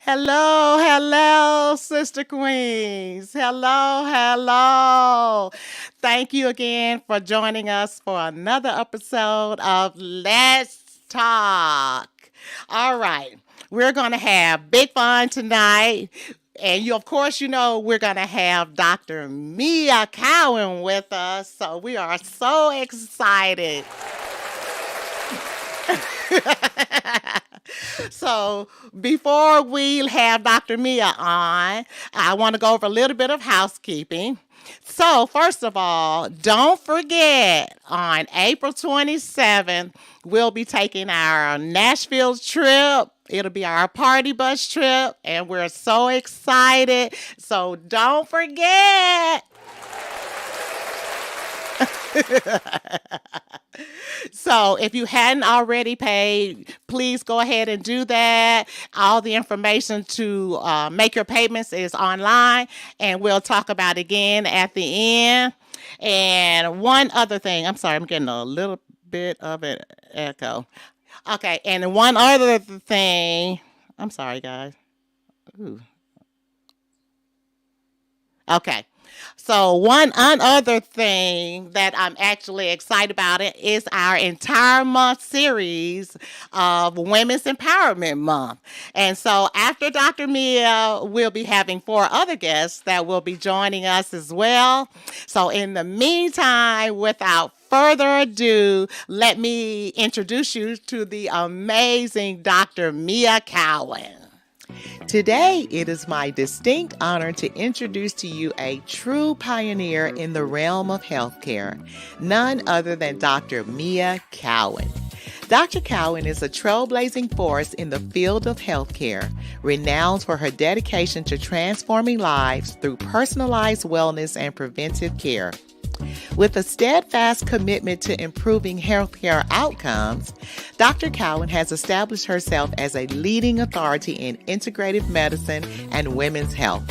Hello, hello, Sister Queens. Hello, hello. Thank you again for joining us for another episode of Let's Talk. All right, we're going to have big fun tonight. And of course, we're going to have Dr. Mia Cowan with us. So we are so excited. So before we have Dr. Mia on, I want to go over a little bit of housekeeping. So first of all, don't forget on April 27th, we'll be taking our Nashville trip. It'll be our party bus trip, and we're so excited. So don't forget. So if you hadn't already paid, please go ahead and do that. All the information to make your payments is online, and we'll talk about it again at the end. And one other thing, I'm sorry, I'm getting a little bit of an echo. Okay, and one other thing, I'm sorry, guys. Ooh. Okay. So other thing that I'm actually excited about it is our entire month series of Women's Empowerment Month. And so after Dr. Mia, we'll be having four other guests that will be joining us as well. So in the meantime, without further ado, let me introduce you to the amazing Dr. Mia Cowan. Today, it is my distinct honor to introduce to you a true pioneer in the realm of healthcare, none other than Dr. Mia Cowan. Dr. Cowan is a trailblazing force in the field of healthcare, renowned for her dedication to transforming lives through personalized wellness and preventive care. With a steadfast commitment to improving healthcare outcomes, Dr. Cowan has established herself as a leading authority in integrative medicine and women's health.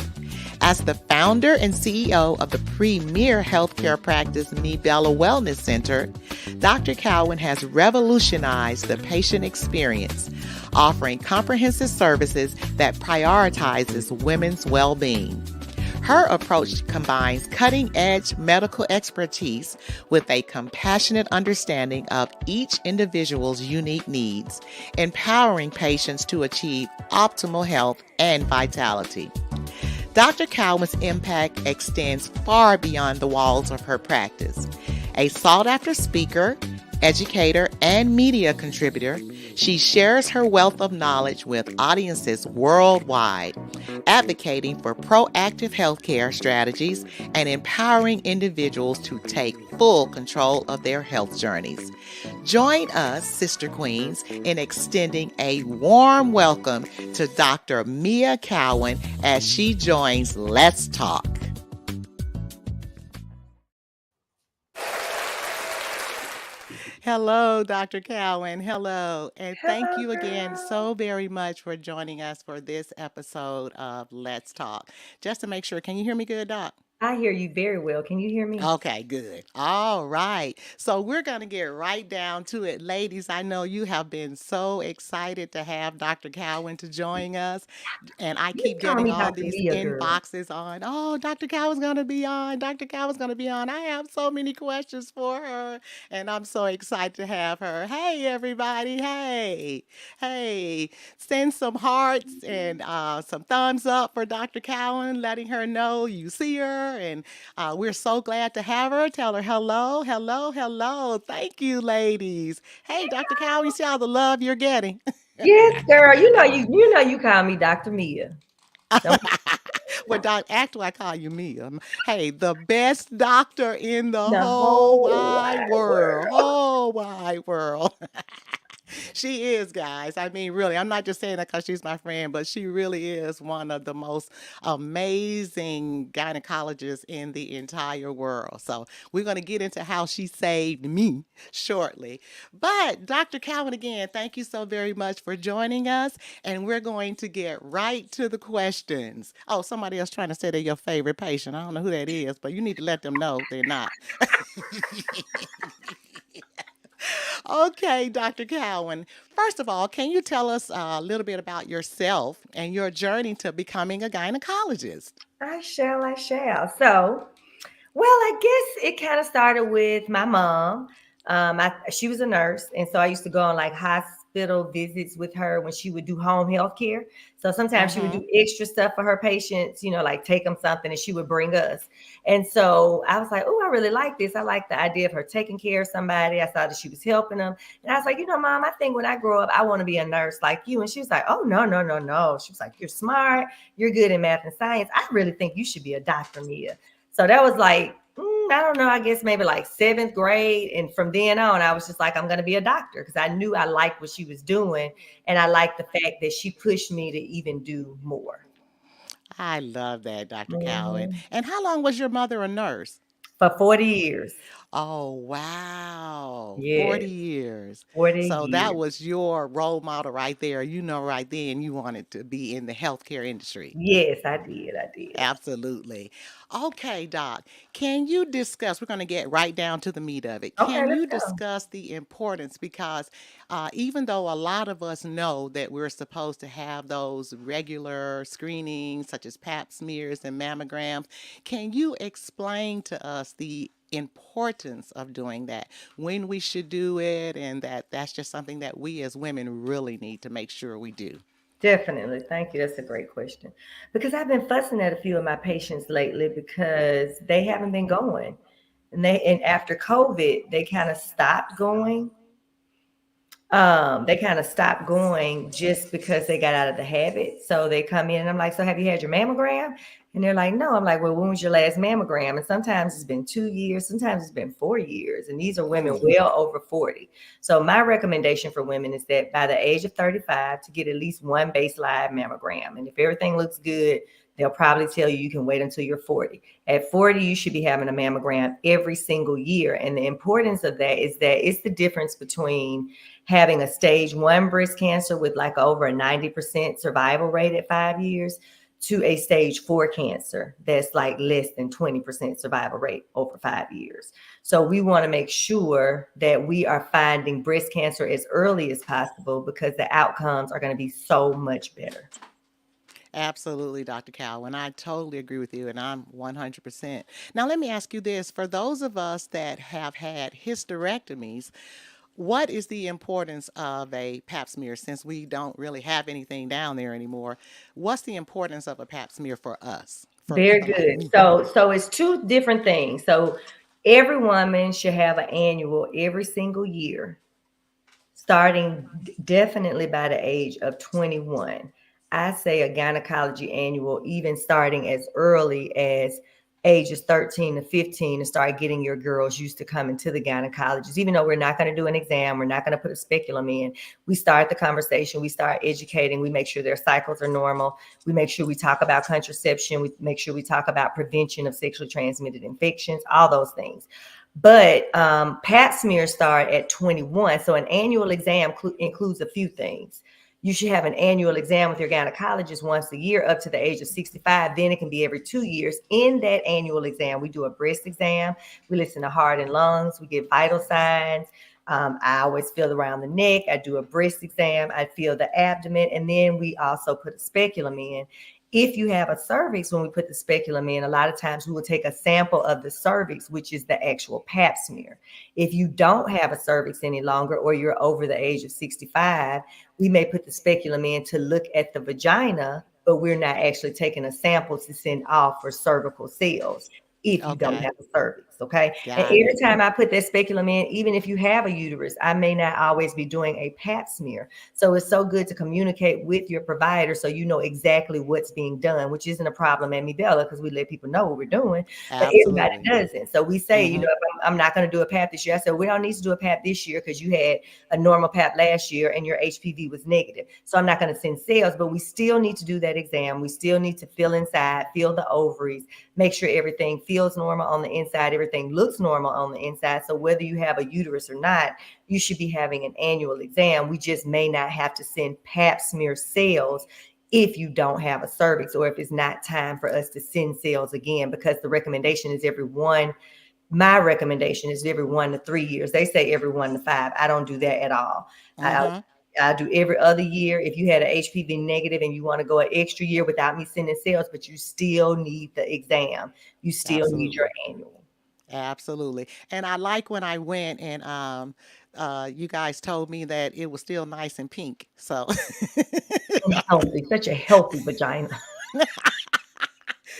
As the founder and CEO of the premier healthcare practice Me Bella Wellness Center, Dr. Cowan has revolutionized the patient experience, offering comprehensive services that prioritizes women's well-being. Her approach combines cutting-edge medical expertise with a compassionate understanding of each individual's unique needs, empowering patients to achieve optimal health and vitality. Dr. Cowan's impact extends far beyond the walls of her practice. A sought-after speaker, educator, and media contributor, she shares her wealth of knowledge with audiences worldwide, advocating for proactive healthcare strategies and empowering individuals to take full control of their health journeys. Join us, Sister Queens, in extending a warm welcome to Dr. Mia Cowan as she joins Let's Talk. Hello, Dr. Cowan. Hello. And thank Hello, you again girl. so very much for joining us for this episode of Let's Talk. Just to make sure, can you hear me good, Doc? I hear you very well. Can you hear me? Okay, good. All right. So we're going to get right down to it. Ladies, I know you have been so excited to have Dr. Cowan to join us. And I You keep call getting me all Dr. these Mia, girl. inboxes on, oh, Dr. Cowan's going to be on. Dr. Cowan's going to be on. I have so many questions for her. And I'm so excited to have her. Hey, everybody. Hey. Hey. Send some hearts and some thumbs up for Dr. Cowan, letting her know you see her. And we're so glad to have her. Tell her hello, hello, hello. Thank you, ladies. Hey, Dr. Cowan, you see all the love you're getting. Yes, girl. You call me Dr. Mia. Don't Well, actually, I call you Mia. Hey, the best doctor in the the whole whole wide wide world. world. Whole wide world. She is, guys. I mean, really, I'm not just saying that because she's my friend, but she really is one of the most amazing gynecologists in the entire world. So we're going to get into how she saved me shortly. But Dr. Calvin, again, thank you so very much for joining us. And we're going to get right to the questions. Oh, somebody else trying to say they're your favorite patient. I don't know who that is, but you need to let them know they're not. Okay, Dr. Cowan. First of all, can you tell us a little bit about yourself and your journey to becoming a gynecologist? I shall, I shall. Well, I guess it kind of started with my mom. She was a nurse, and so I used to go on like hospital visits with her when she would do home health care. So sometimes she would Mm-hmm. do extra stuff for her patients, like take them something, and she would bring us. And so I was like, oh, I really like this. I like the idea of her taking care of somebody. I saw that she was helping them, and I was like, Mom, I think when I grow up, I want to be a nurse like you. And she was like, oh, no, no, no, no. She was like, you're smart. You're good in math and science. I really think you should be a doctor, Mia. So that was like, I don't know, I guess maybe like seventh grade. And from then on, I was just like, I'm going to be a doctor because I knew I liked what she was doing. And I liked the fact that she pushed me to even do more. I love that, Dr. Cowan. Mhm. And how long was your mother a nurse? For 40 years. Oh, wow. 40 Yes, years. 40 So that years. was your role model right there. You know, right then you wanted to be in the healthcare industry. Yes, I did. I did. Absolutely. Okay, Doc, can you discuss? We're going to get right down to the meat of it. Okay, Can let's you go. discuss the importance? Because even though a lot of us know that we're supposed to have those regular screenings, such as pap smears and mammograms, can you explain to us the importance of doing that, when we should do it, and that that's just something that we as women really need to make sure we do? Definitely. Thank you. That's a great question. Because I've been fussing at a few of my patients lately because they haven't been going. And after COVID, they kind of stopped going. They kind of stopped going just because they got out of the habit. So they come in and I'm like, so have you had your mammogram? And they're like, no. I'm like, well, when was your last mammogram? And sometimes it's been 2 years, sometimes it's been 4 years. And these are women Mm. well over 40. So my recommendation for women is that by the age of 35 to get at least one baseline mammogram. And if everything looks good, they'll probably tell you can wait until you're 40. At 40, you should be having a mammogram every single year. And the importance of that is that it's the difference between having a stage one breast cancer with like over a 90% survival rate at 5 years to a stage four cancer that's like less than 20% survival rate over 5 years. So we want to make sure that we are finding breast cancer as early as possible because the outcomes are going to be so much better. Absolutely, Dr. Cowan. I totally agree with you, and I'm 100%. Now, let me ask you this. For those of us that have had hysterectomies, what is the importance of a pap smear since we don't really have anything down there anymore? What's the importance of a pap smear for us, for Very people like good. me? So it's two different things. So every woman should have an annual every single year starting definitely by the age of 21. I say a gynecology annual, even starting as early as ages 13 to 15, to start getting your girls used to coming to the gynecologist. Even though we're not going to do an exam, we're not going to put a speculum in. We start the conversation, we start educating, we make sure their cycles are normal. We make sure we talk about contraception, we make sure we talk about prevention of sexually transmitted infections, all those things. But pap smears start at 21. So an annual exam includes a few things. You should have an annual exam with your gynecologist once a year up to the age of 65. Then it can be every 2 years. In that annual exam, we do a breast exam. We listen to heart and lungs. We get vital signs. I always feel around the neck. I do a breast exam. I feel the abdomen. And then we also put a speculum in. If you have a cervix, when we put the speculum in, a lot of times we will take a sample of the cervix, which is the actual pap smear. If you don't have a cervix any longer, or you're over the age of 65, we may put the speculum in to look at the vagina, but we're not actually taking a sample to send off for cervical cells if you don't Okay. have a cervix. Okay. And Got every it. time I put that speculum in, even if you have a uterus, I may not always be doing a pap smear. So it's so good to communicate with your provider so you know exactly what's being done, which isn't a problem at Mibella because we let people know what we're doing, but everybody Absolutely. doesn't. So we say, Mm-hmm. if I'm not going to do a pap this year, I said, we don't need to do a pap this year because you had a normal pap last year and your HPV was negative. So I'm not going to send cells, but we still need to do that exam. We still need to feel inside, feel the ovaries, make sure everything feels normal on the inside, everything looks normal on the inside. So whether you have a uterus or not, you should be having an annual exam. We just may not have to send pap smear cells if you don't have a cervix, or if it's not time for us to send cells again, because the recommendation is my recommendation is every 1 to 3 years. They say every 1 to 5. I don't do that at all. I, Mm-hmm. I do every other year. If you had an HPV negative and you want to go an extra year without me sending cells, but you still need the exam, you still need your Absolutely. annual. Absolutely. And I like when I went and you guys told me that it was still nice and pink. So And healthy, such a healthy vagina.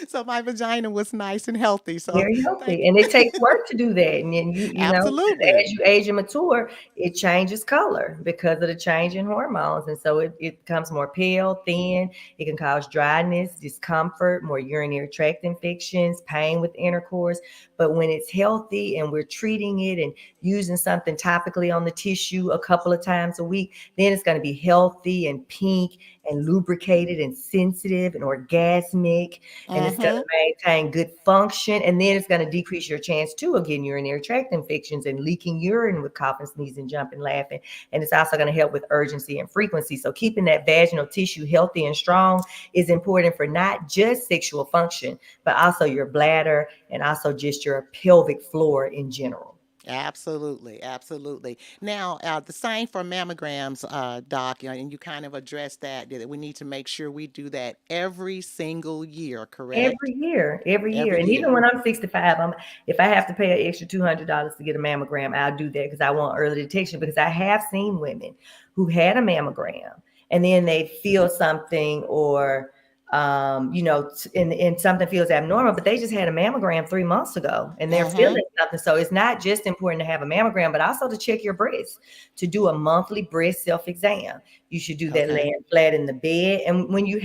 so my vagina was nice and healthy. So Very thank healthy, and it takes work to do that, and then absolutely. as you age and mature, it changes color because of the change in hormones, and so it becomes more pale, thin. It can cause dryness, discomfort, more urinary tract infections, pain with intercourse. But when it's healthy and we're treating it and using something topically on the tissue a couple of times a week, then it's going to be healthy and pink and lubricated and sensitive and orgasmic, and it's going Mm-hmm. to maintain good function. And then it's going to decrease your chance too of getting urinary tract infections and leaking urine with coughing, sneezing, jumping, laughing. And it's also going to help with urgency and frequency. So keeping that vaginal tissue healthy and strong is important for not just sexual function, but also your bladder and also just your pelvic floor in general. Absolutely, absolutely. Now, the same for mammograms, Doc, and you kind of addressed that we need to make sure we do that every single year, correct? Every year. Every And even year. when I'm 65, if I have to pay an extra $200 to get a mammogram, I'll do that because I want early detection. Because I have seen women who had a mammogram and then they feel something, or and something feels abnormal, but they just had a mammogram 3 months ago and they're Mm-hmm. feeling something. So it's not just important to have a mammogram, but also to check your breasts, to do a monthly breast self-exam. You should do that Okay. laying flat in the bed. And when you're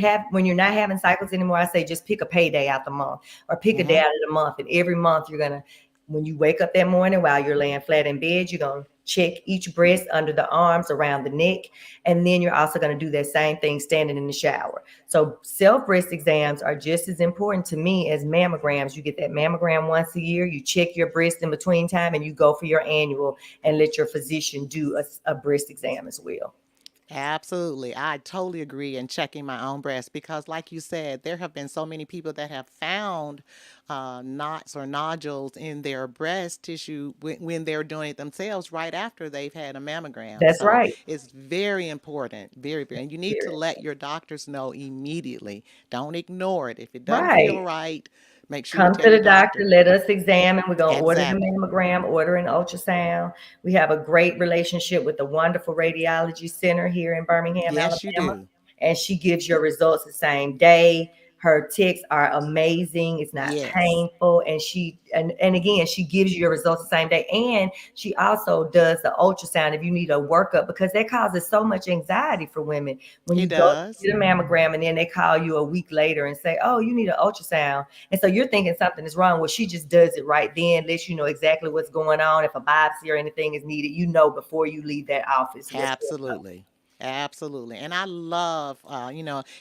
not having cycles anymore, I say just pick a payday out the month, or pick a day Mm-hmm. out of the month. And every month when you wake up that morning while you're laying flat in bed, you're going to check each breast, under the arms, around the neck. And then you're also going to do that same thing standing in the shower. So self breast exams are just as important to me as mammograms. You get that mammogram once a year, you check your breast in between time, and you go for your annual and let your physician do a breast exam as well. Absolutely. I totally agree in checking my own breast because, like you said, there have been so many people that have found knots or nodules in their breast tissue when they're doing it themselves right after they've had a mammogram. That's So right. it's very important, very, very. And you need to Very. let your doctors know immediately. Don't ignore it. If it doesn't feel Right. right, make sure you Come tell to your the doctor, doctor. let us examine. We're going to order the Exactly. mammogram, order an ultrasound. We have a great relationship with the wonderful radiology center here in Birmingham, Yes, you Alabama. do. And she gives your results the same day. Her ticks are amazing. It's not Yes. painful. And again, she gives you your results the same day. And she also does the ultrasound if you need a workup, because that causes so much anxiety for women when It you go to does. get a mammogram and then they call you a week later and say, oh, you need an ultrasound. And so you're thinking something is wrong. Well, she just does it right then, lets you know exactly what's going on. If a biopsy or anything is needed, before you leave that office what's going on. Absolutely. Absolutely. And I love,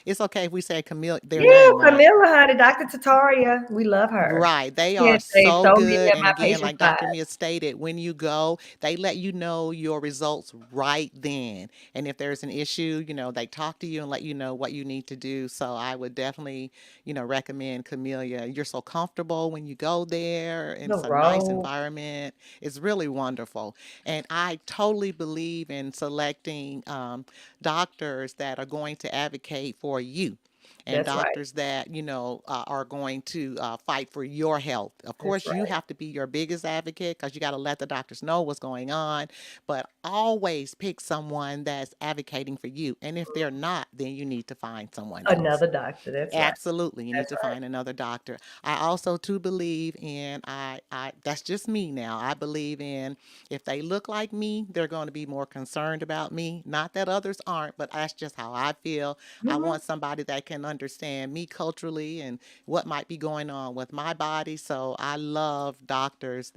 it's okay if we say Camille, their Yeah, name, right? Camilla, honey, Dr. Tataria, we love her. Right. They She are has saved so so many good. of And my again, patients' like Dr. lives. Mia stated, when you go, they let you know your results right then. And if there's an issue, they talk to you and let you know what you need to do. So I would definitely, recommend Camellia. You're so comfortable when you go there, and The it's a nice road. environment. It's really wonderful. And I totally believe in selecting doctors that are going to advocate for you, and That's right. doctors that are going to fight for your health. Of That's course, you right. have to be your biggest advocate because you got to let the doctors know what's going on, but always pick someone that's advocating for you. And if they're not, then you need to find someone else. Another doctor. That's right. Absolutely. You need That's to right. find another doctor. I also too believe in I that's just me now. I believe in, if they look like me, they're going to be more concerned about me. Not that others aren't, but that's just how I feel. I Mhm. want somebody that can understand me culturally and what might be going on with my body. So I love doctors,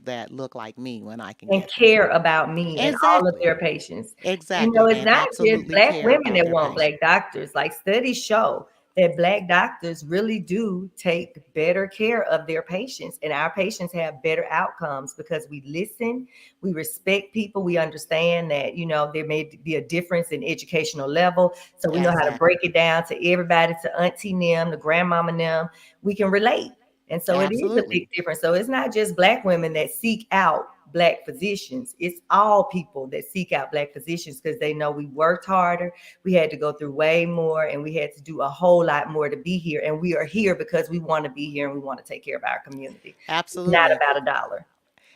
that look like me when I can And get them. care about me and all of Exactly. their patients. Exactly. It's And not just absolutely Black care women about that their want patient. Black doctors. Like studies show that Black doctors really do take better care of their patients, and our patients have better outcomes because we listen, we respect people, we understand that, there may be a difference in educational level. So we know how to break Exactly. it down to everybody, to auntie them, to grandmama them. We can relate. And so it is a big Absolutely. difference. So it's not just Black women that seek out Black physicians. It's all people that seek out Black physicians because they know we worked harder. We had to go through way more and we had to do a whole lot more to be here. And we are here because we want to be here and we want to take care of our community. It's not Absolutely. about a dollar.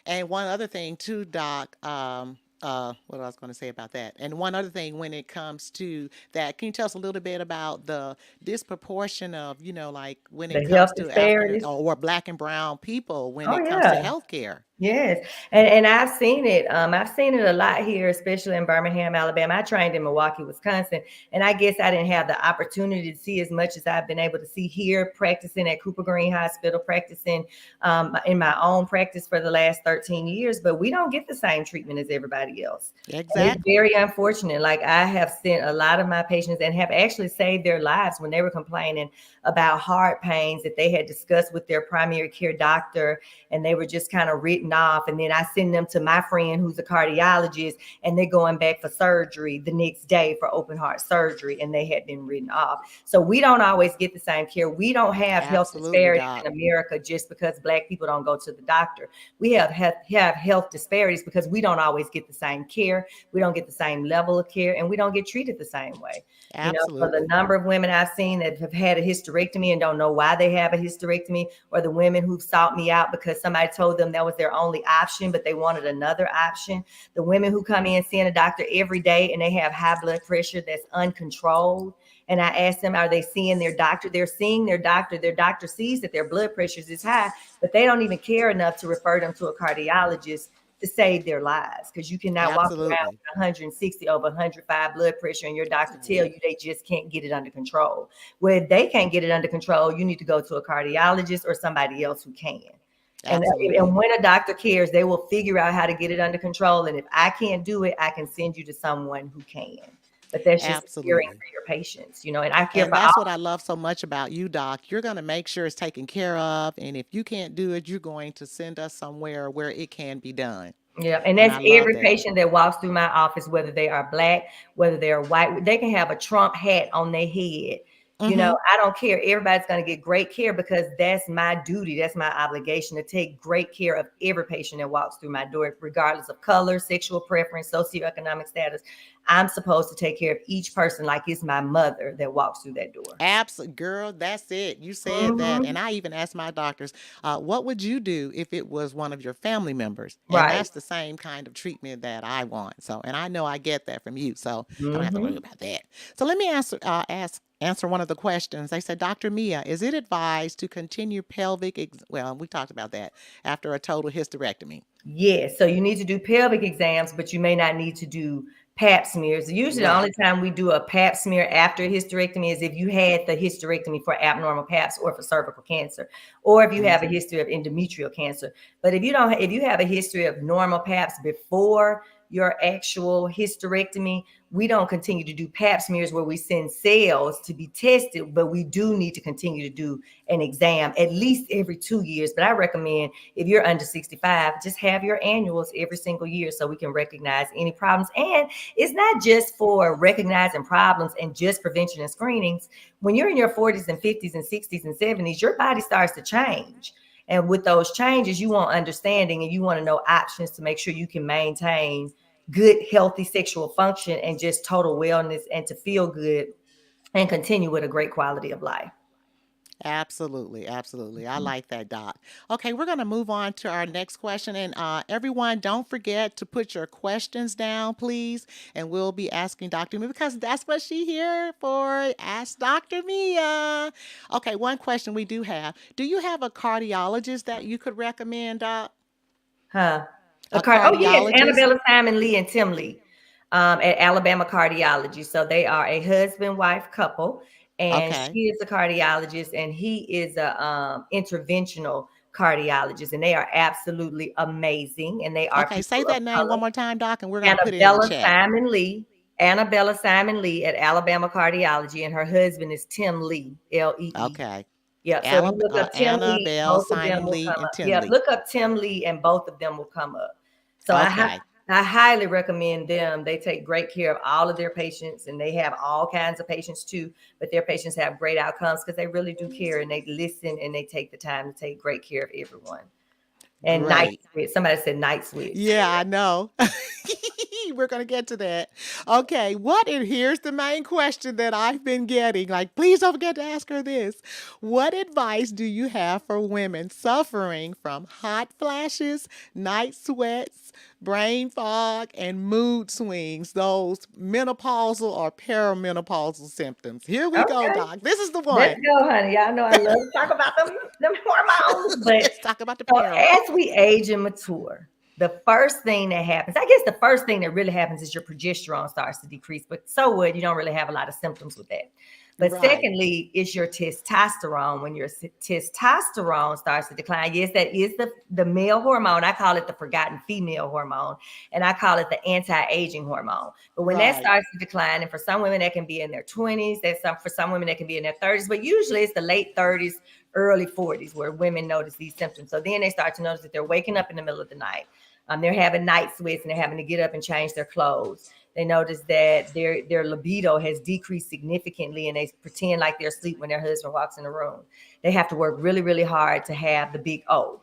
And one other thing too, Doc, what I was going to say about that. And one other thing when it comes to that, can you tell us a little bit about the disproportion of, like when it The health comes to African disparities. or Black and brown people when Oh, it comes to yeah. healthcare? Yes, and I've seen it. I've seen it a lot here, especially in Birmingham, Alabama. I trained in Milwaukee, Wisconsin, and I guess I didn't have the opportunity to see as much as I've been able to see here, practicing at Cooper Green Hospital, practicing in my own practice for the last 13 years. But we don't get the same treatment as everybody else, and it's Exactly. very unfortunate. Like I have seen a lot of my patients and have actually saved their lives when they were complaining about heart pains that they had discussed with their primary care doctor, and they were just kind of written off. And then I send them to my friend who's a cardiologist, and they're going back for surgery the next day for open heart surgery, and they had been written off. So we don't always get the same care. We don't have health Absolutely, disparities Doc. in America just because Black people don't go to the doctor. We have health disparities because we don't always get the same care. We don't get the same level of care, and we don't get treated the same way. For the Absolutely. number of women I've seen that have had a hysterectomy and don't know why they have a hysterectomy, or the women who've sought me out because somebody told them that was their only option, but they wanted another option. The women who come in seeing a doctor every day and they have high blood pressure that's uncontrolled. And I ask them, are they seeing their doctor? They're seeing their doctor. Their doctor sees that their blood pressure is high, but they don't even care enough to refer them to a cardiologist to save their lives, because you cannot walk around Absolutely. with 160 over 105 blood pressure and your doctor tell you they just can't get it under control. Well, if they can't get it under control, you need to go to a cardiologist or somebody else who can. And Absolutely. when a doctor cares, they will figure out how to get it under control. And if I can't do it, I can send you to someone who can. But that's just caring Absolutely. for your patients, and I care And for all. that's what I love so much about you, Doc. You're going to make sure it's taken care of. And if you can't do it, you're going to send us somewhere where it can be done. Yeah, and And that's I love every that. patient that walks through my office, whether they are Black, whether they're white. They can have a Trump hat on their head. Mm-hmm. I don't care. Everybody's going to get great care because that's my duty. That's my obligation to take great care of every patient that walks through my door, regardless of color, sexual preference, socioeconomic status. I'm supposed to take care of each person like it's my mother that walks through that door. Absolutely, girl. That's it. You said that. And Hmm. I even asked my doctors, what would you do if it was one of your family members? And Right. that's the same kind of treatment that I want. So, and I know I get that from you. So I don't have to worry Hmm. about that. So let me answer one of the questions. They said, Dr. Mia, is it advised to continue well, we talked about that after a total hysterectomy. Yes. So you need to do pelvic exams, but you may not need to do pap smears. Usually the only Right. time we do a pap smear after a hysterectomy is if you had the hysterectomy for abnormal paps or for cervical cancer, or if you have a Hmm. history of endometrial cancer. But if you don't, if you have a history of normal paps before your actual hysterectomy, we don't continue to do pap smears where we send cells to be tested, but we do need to continue to do an exam at least every 2 years. But I recommend if you're under 65, just have your annuals every single year so we can recognize any problems. And it's not just for recognizing problems and just prevention and screenings. When you're in your 40s and 50s and 60s and 70s, your body starts to change. And with those changes, you want understanding and you want to know options to make sure you can maintain good, healthy sexual function and just total wellness and to feel good and continue with a great quality of life. Absolutely, absolutely. I like that, Doc. Okay, we're going to move on to our next question. And everyone, don't forget to put your questions down, please. And we'll be asking Dr. Mia because that's what she's here for. Ask Dr. Mia. Okay, one question we do have. Do you have a cardiologist that you could recommend, Doc? Huh? A Oh, yes, cardiologist? Annabella Simon Lee and Tim Lee at Alabama Cardiology. So they are a husband-wife couple, and Okay. she is a cardiologist, and he is a interventional cardiologist, and they are absolutely amazing. And they are Okay, say people of that name one color. more time, Doc, and we're going to put it in the Annabella chat. Simon Lee. Annabella Simon Lee at Alabama Cardiology, and her husband is Tim Lee, Lee. Okay. Yeah, so if you look up Tim Lee, Annabelle, both of them Simon will Lee, come and up. Tim Yeah, Lee. look up Tim Lee and both of them will come up. So Okay. I highly recommend them. They take great care of all of their patients and they have all kinds of patients too, but their patients have great outcomes because they really do care and they listen and they take the time to take great care of everyone. And night Great. sweats. Somebody said night sweats. Yeah, I know. We're going to get to that. Okay, and here's the main question that I've been getting. Like, please don't forget to ask her this. What advice do you have for women suffering from hot flashes, night sweats, brain fog, and mood swings, those menopausal or perimenopausal symptoms? Here we go, Okay. Doc. This is the Let's one. go, honey. Y'all know I love to talk about them hormones. But Let's talk about the so perim. as we age and mature, the first thing that happens, I guess the first thing that really happens is your progesterone starts to decrease, but so what? You don't really have a lot of symptoms with that. But Right. secondly, is your testosterone. When your testosterone starts to decline, yes, that is the male hormone. I call it the forgotten female hormone, and I call it the anti-aging hormone. But when that Right. starts to decline, and for some women that can be in their 20s, for some women that can be in their 30s, but usually it's the late 30s, early 40s where women notice these symptoms. So then they start to notice that they're waking up in the middle of the night. They're having night sweats and they're having to get up and change their clothes. They notice that their libido has decreased significantly and they pretend like they're asleep when their husband walks in the room. They have to work really, really hard to have the big O.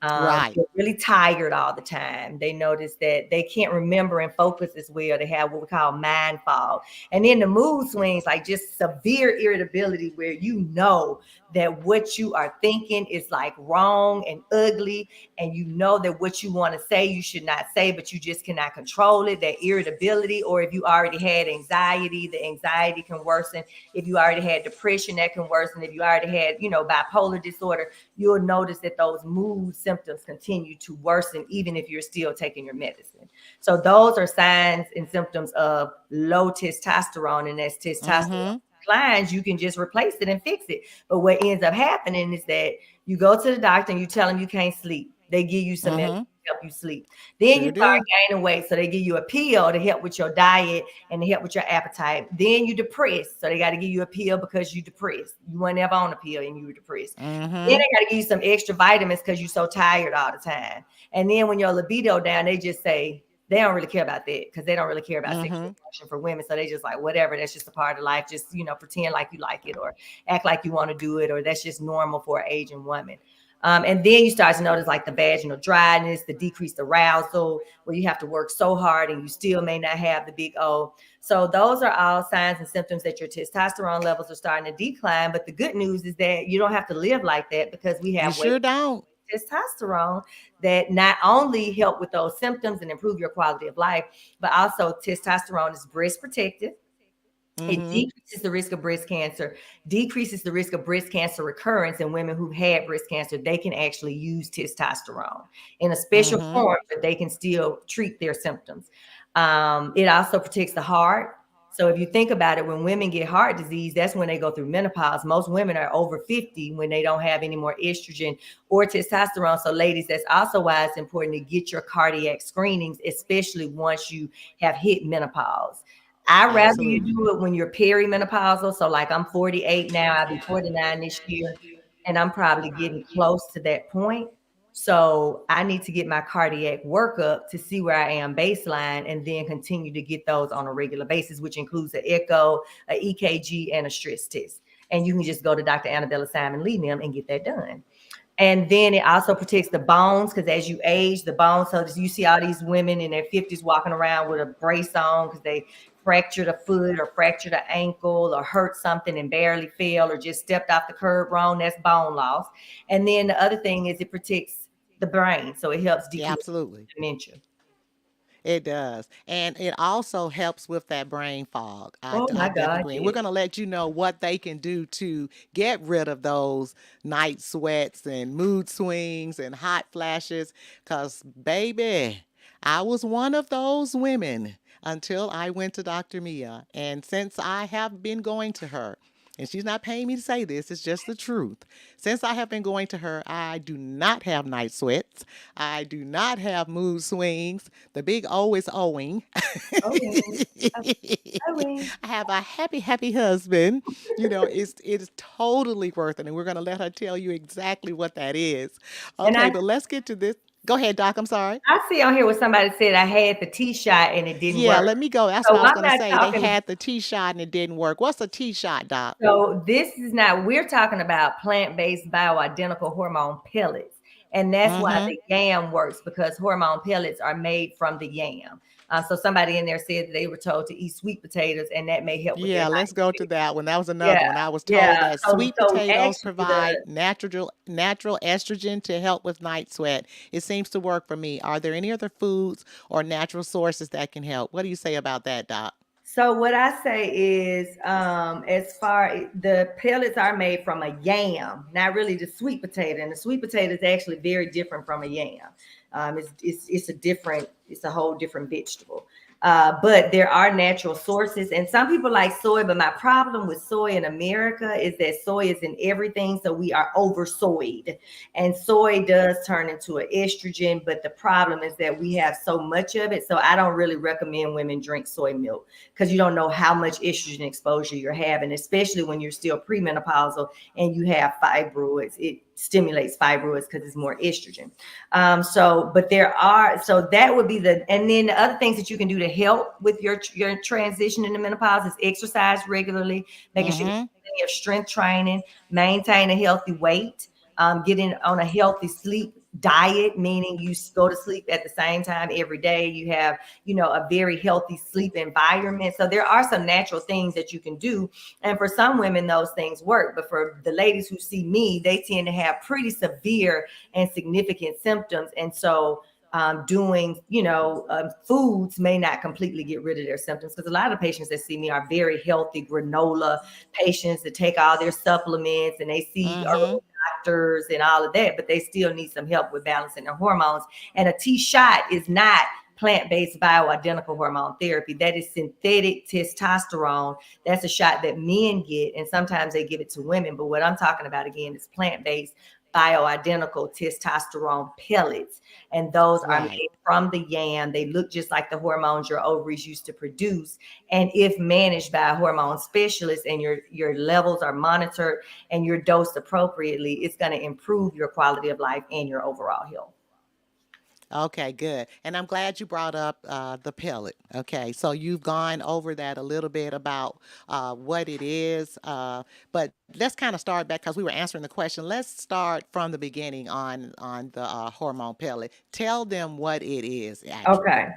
Right. They're really tired all the time. They notice that they can't remember and focus as well. They have what we call mind fog. And then the mood swings, like just severe irritability where you know that what you are thinking is like wrong and ugly. And you know that what you want to say, you should not say, but you just cannot control it, that irritability. Or if you already had anxiety, the anxiety can worsen. If you already had depression, that can worsen. If you already had, bipolar disorder, you'll notice that those mood symptoms continue to worsen, even if you're still taking your medicine. So those are signs and symptoms of low testosterone. And as testosterone declines, you can just replace it and fix it. But what ends up happening is that you go to the doctor and you tell them you can't sleep. They give you some medicine to help you sleep. Then you start gaining weight. So they give you a pill to help with your diet and to help with your appetite. Then you depressed. So they got to give you a pill because you depressed. You weren't ever on a pill and you were depressed. Then they got to give you some extra vitamins because you're so tired all the time. And then when your libido down, they just say, they don't really care about that because they don't really care about sexual function for women. So they just like, whatever, that's just a part of life. Just, pretend like you like it or act like you want to do it, or that's just normal for an aging woman. And then you start to notice like the vaginal dryness, the decreased arousal, where you have to work so hard and you still may not have the big O. So those are all signs and symptoms that your testosterone levels are starting to decline. But the good news is that you don't have to live like that because we have testosterone that not only help with those symptoms and improve your quality of life, but also testosterone is breast protective. It decreases the risk of breast cancer, decreases the risk of breast cancer recurrence in women who've had breast cancer. They can actually use testosterone in a special form, but they can still treat their symptoms. It also protects the heart. So if you think about it, when women get heart disease, that's when they go through menopause. Most women are over 50 when they don't have any more estrogen or testosterone. So ladies, that's also why it's important to get your cardiac screenings, especially once you have hit menopause. I'd rather you Absolutely. do it when you're perimenopausal. So like I'm 48 now, I'll be 49 this year, and I'm probably getting close to that point. So I need to get my cardiac workup to see where I am baseline and then continue to get those on a regular basis, which includes an echo, a EKG, and a stress test. And you can just go to Dr. Annabella Simon Lee and get that done. And then it also protects the bones, because as you age, the bones. So you see all these women in their 50s walking around with a brace on because they fractured a foot or fractured an ankle or hurt something and barely fell or just stepped off the curb wrong. That's bone loss. And then the other thing is it protects the brain. So it helps Yeah, decrease absolutely. dementia. It does. And it also helps with that brain fog. I, Oh I my definitely God, agree. And we're yes. going to let you know what they can do to get rid of those night sweats and mood swings and hot flashes. Because, baby, I was one of those women until I went to Dr. Mia. And since I have been going to her, and she's not paying me to say this, it's just the truth. Since I have been going to her, I do not have night sweats. I do not have mood swings. The big O is owing. Oh, yeah. Oh, yeah. I have a happy, happy husband. It is totally worth it. And we're going to let her tell you exactly what that is. And Okay, but let's get to this. Go ahead, Doc. I'm sorry. I see on here where somebody said I had the T shot and it didn't Yeah, work. let me go. That's So what I was I'm going to not say. They talking. had the T shot and it didn't work. What's a T shot, Doc? So this is not, we're talking about plant-based bioidentical hormone pellets. And that's why Mm-hmm. the yam works, because hormone pellets are made from the yam. So somebody in there said that they were told to eat sweet potatoes and that may help with their Yeah, let's night go to sweat. that one. That was another Yeah, one. I was told yeah. that So sweet so potatoes actually provide natural estrogen to help with night sweat. It seems to work for me. Are there any other foods or natural sources that can help? What do you say about that, Doc? so what I say is, as far the pellets are made from a yam, not really the sweet potato, and the sweet potato is actually very different from a yam. It's a whole different vegetable. But there are natural sources, and some people like soy. But my problem with soy in America is that soy is in everything, so we are over soyed, and soy does turn into an estrogen. But the problem is that we have so much of it, so I don't really recommend women drink soy milk, because you don't know how much estrogen exposure you're having, especially when you're still premenopausal and you have fibroids. It stimulates fibroids because it's more estrogen. So that would be and then the other things that you can do to help with your transition into menopause is exercise regularly, making sure Mm-hmm. you're doing your strength training, maintain a healthy weight, getting on a healthy sleep diet, meaning you go to sleep at the same time every day. You have, a very healthy sleep environment. So there are some natural things that you can do. And for some women, those things work. But for the ladies who see me, they tend to have pretty severe and significant symptoms. And so doing, foods may not completely get rid of their symptoms, because a lot of patients that see me are very healthy granola patients that take all their supplements and they see Mm-hmm. doctors and all of that, but they still need some help with balancing their hormones. And a T shot is not plant-based bioidentical hormone therapy. That is synthetic testosterone. That's a shot that men get, and sometimes they give it to women. But what I'm talking about again is plant-based bioidentical testosterone pellets, and those are Right. made from the yam. They look just like the hormones your ovaries used to produce, and if managed by a hormone specialist and your levels are monitored and you're dosed appropriately, it's going to improve your quality of life and your overall health. Okay, good. And I'm glad you brought up the pellet. Okay, so you've gone over that a little bit about what it is, but let's kind of start back because we were answering the question. Let's start from the beginning on the hormone pellet. Tell them what it is actually. Okay.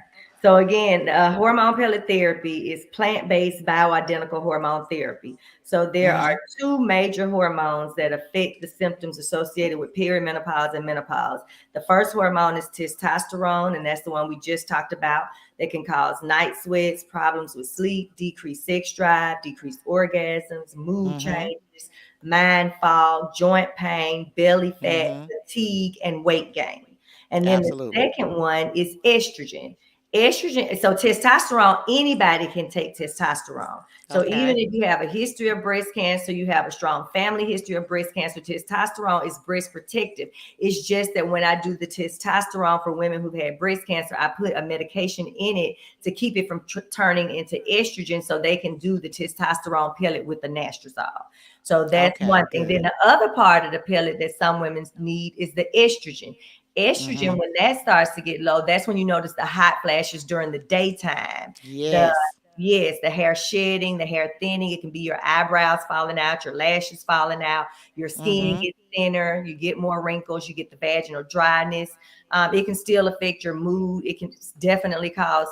So again, hormone pellet therapy is plant-based bioidentical hormone therapy. So there are Mm-hmm. two major hormones that affect the symptoms associated with perimenopause and menopause. The first hormone is testosterone, and that's the one we just talked about, that can cause night sweats, problems with sleep, decreased sex drive, decreased orgasms, mood Mm-hmm. changes, mind fog, joint pain, belly fat, Mm-hmm. fatigue, and weight gain. And then the Absolutely. second one is estrogen. Estrogen, so testosterone, anybody can take testosterone. So even Okay. if you have a history of breast cancer, you have a strong family history of breast cancer, testosterone is breast protective. It's just that when I do the testosterone for women who've had breast cancer, I put a medication in it to keep it from turning into estrogen so they can do the testosterone pellet with the Nastrozole. So that's Okay, one thing. Then good. the other part of the pellet that some women need is the estrogen. Estrogen, Mm-hmm. when that starts to get low, that's when you notice the hot flashes during the daytime. The Yes. Yes, the hair shedding, the hair thinning. It can be your eyebrows falling out, your lashes falling out, your skin Mm-hmm. gets thinner, you get more wrinkles, you get the vaginal dryness. It can still affect your mood. It can definitely cause,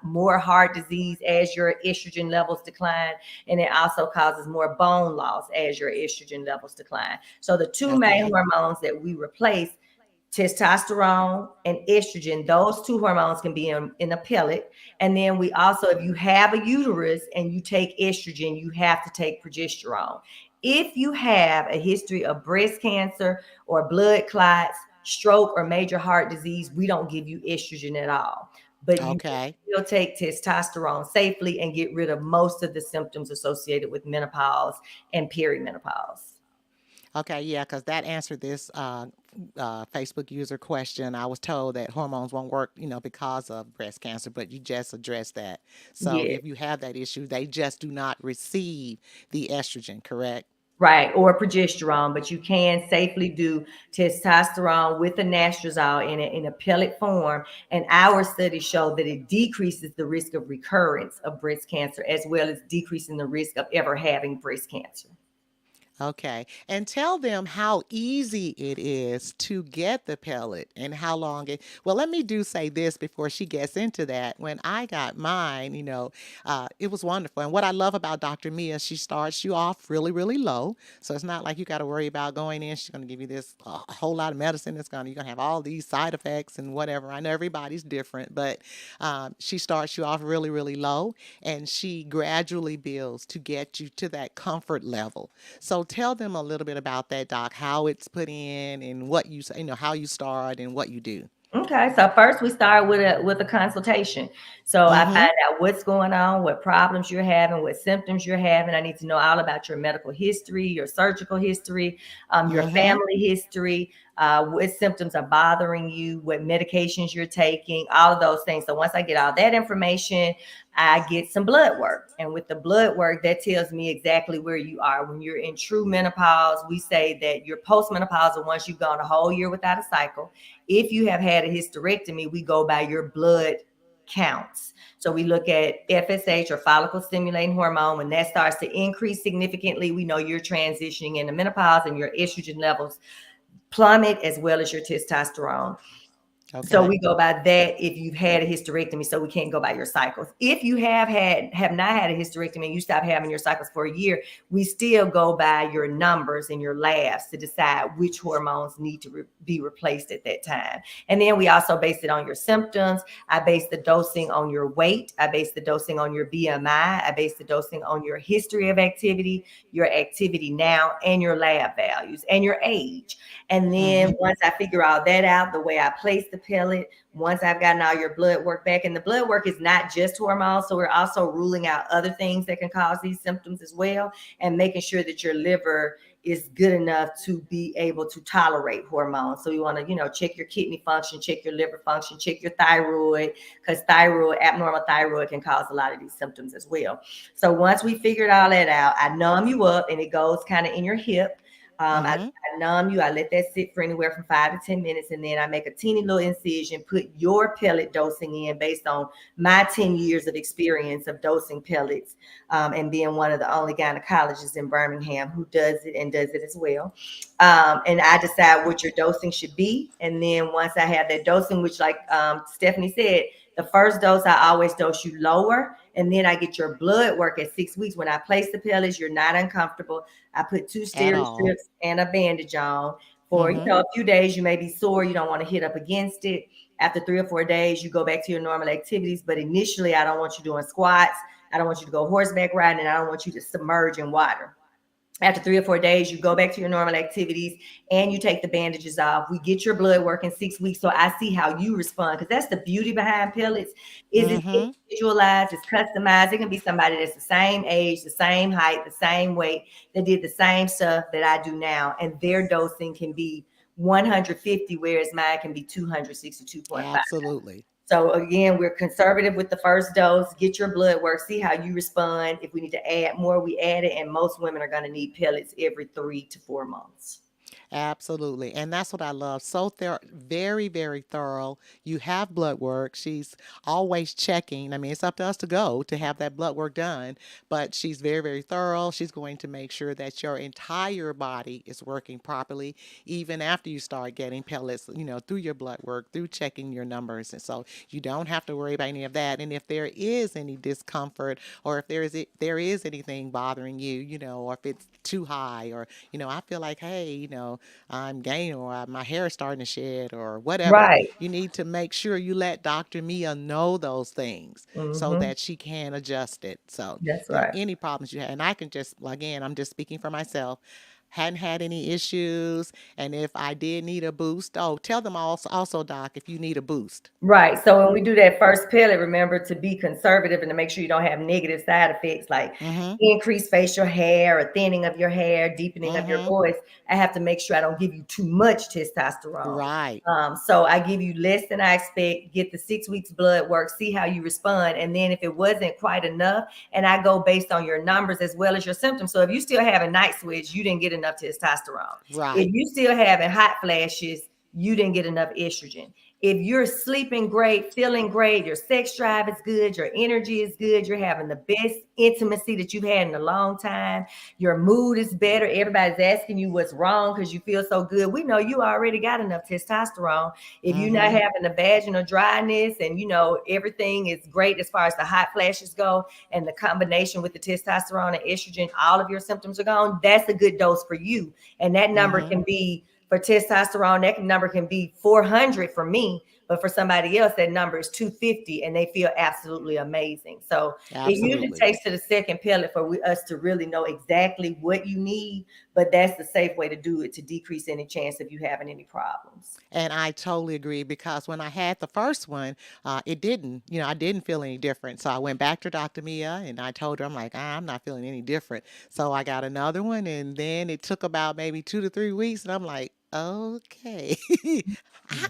more heart disease as your estrogen levels decline. And it also causes more bone loss as your estrogen levels decline. So the two main Okay. hormones that we replace, testosterone and estrogen, those two hormones can be in a pellet. And then we also, if you have a uterus and you take estrogen, you have to take progesterone. If you have a history of breast cancer or blood clots, stroke, or major heart disease, we don't give you estrogen at all. But you can Okay. still take testosterone safely and get rid of most of the symptoms associated with menopause and perimenopause. Okay, yeah, because that answered this Facebook user question. I was told that hormones won't work, because of breast cancer, but you just addressed that. So Yeah. if you have that issue, they just do not receive the estrogen, correct? Right, or progesterone, but you can safely do testosterone with a Nastrozole in a pellet form. And our studies show that it decreases the risk of recurrence of breast cancer as well as decreasing the risk of ever having breast cancer. Okay. And tell them how easy it is to get the pellet and how long it. Well, let me do say this before she gets into that. When I got mine, it was wonderful. And what I love about Dr. Mia, she starts you off really, really low. So it's not like you got to worry about going in. She's going to give you this a whole lot of medicine. You're going to have all these side effects and whatever. I know everybody's different, but she starts you off really, really low and she gradually builds to get you to that comfort level. So tell them a little bit about that, Doc, how it's put in and what you say, how you start and what you do. Okay, so first we start with a consultation. So I Mm-hmm. find out what's going on, what problems you're having, what symptoms you're having. I need to know all about your medical history, your surgical history, your Mm-hmm. family history, what symptoms are bothering you, what medications you're taking, all of those things. So once I get all that information, I get some blood work. And with the blood work, that tells me exactly where you are. When you're in true menopause, we say that you're postmenopausal once you've gone a whole year without a cycle. If you have had a hysterectomy, we go by your blood counts. So we look at FSH or follicle stimulating hormone. When that starts to increase significantly, we know you're transitioning into menopause and your estrogen levels plummet as well as your testosterone. So Okay. we go by that if you've had a hysterectomy, so we can't go by your cycles. If you have not had a hysterectomy and you stop having your cycles for a year, we still go by your numbers in your labs to decide which hormones need to be replaced at that time. And then we also base it on your symptoms. I base the dosing on your weight. I base the dosing on your BMI. I base the dosing on your history of activity, your activity now, and your lab values and your age. And then Mm-hmm. once I figure all that out, the way I place the pellet, once I've gotten all your blood work back, and the blood work is not just hormones. So we're also ruling out other things that can cause these symptoms as well, and making sure that your liver is good enough to be able to tolerate hormones. So you want to, check your kidney function, check your liver function, check your thyroid, because abnormal thyroid can cause a lot of these symptoms as well. So once we figured all that out, I numb you up and it goes kind of in your hip. Mm-hmm. I numb you. I let that sit for anywhere from 5 to 10 minutes, and then I make a teeny little incision, put your pellet dosing in based on my 10 years of experience of dosing pellets, and being one of the only gynecologists in Birmingham who does it and does it as well. And I decide what your dosing should be, and then once I have that dosing, which like Stephanie said, the first dose, I always dose you lower. And then I get your blood work at 6 weeks. When I place the pellets, you're not uncomfortable. I put 2 At steri all. strips and a bandage on. For Mm-hmm. a few days, you may be sore. You don't want to hit up against it. After 3 or 4 days, you go back to your normal activities. But initially, I don't want you doing squats. I don't want you to go horseback riding. And I don't want you to submerge in water. After 3 or 4 days, you go back to your normal activities and you take the bandages off. We get your blood work in 6 weeks. So I see how you respond, because that's the beauty behind pellets. Is it's Mm-hmm. individualized, it's customized. It can be somebody that's the same age, the same height, the same weight, that did the same stuff that I do now. And their dosing can be 150, whereas mine can be 262.5. Absolutely. So again, we're conservative with the first dose. Get your blood work, see how you respond. If we need to add more, we add it. And most women are going to need pellets every 3 to 4 months. Absolutely. And that's what I love. So very, very thorough. You have blood work. She's always checking. I mean, it's up to us to go to have that blood work done, but she's very, very thorough. She's going to make sure that your entire body is working properly, even after you start getting pellets, through your blood work, through checking your numbers. And so you don't have to worry about any of that. And if there is any discomfort, or if there is anything bothering you, or if it's too high, or, I feel like, hey, I'm gaining, or my hair is starting to shed, or whatever. Right. You need to make sure you let Dr. Mia know those things so Hmm. that she can adjust it. So, That's right. any problems you have, and I can just, again, I'm just speaking for myself. Hadn't had any issues, and if I did need a boost, oh, tell them also, Doc, if you need a boost. Right. So when we do that first pellet, remember to be conservative and to make sure you don't have negative side effects like Mm-hmm. increased facial hair or thinning of your hair, deepening of your Mm-hmm. voice. I have to make sure I don't give you too much testosterone. Right. So I give you less than I expect, get the 6 weeks blood work, see how you respond. And then if it wasn't quite enough, and I go based on your numbers as well as your symptoms. So if you still having night sweats, you didn't get enough testosterone. If Right. you still having hot flashes, you didn't get enough estrogen. If you're sleeping great, feeling great, your sex drive is good, your energy is good, you're having the best intimacy that you've had in a long time, your mood is better, everybody's asking you what's wrong because you feel so good. We know you already got enough testosterone. If you're not Mm-hmm. having the vaginal dryness and everything is great as far as the hot flashes go, and the combination with the testosterone and estrogen, all of your symptoms are gone, that's a good dose for you. And that number Mm-hmm. can be for testosterone, that number can be 400 for me, but for somebody else, that number is 250 and they feel absolutely amazing. So it usually Absolutely. takes to the second pellet for us to really know exactly what you need, but that's the safe way to do it to decrease any chance of you having any problems. And I totally agree, because when I had the first one, it didn't, I didn't feel any different. So I went back to Dr. Mia and I told her, I'm like, I'm not feeling any different. So I got another one, and then it took about maybe 2 to 3 weeks. And I'm like, okay,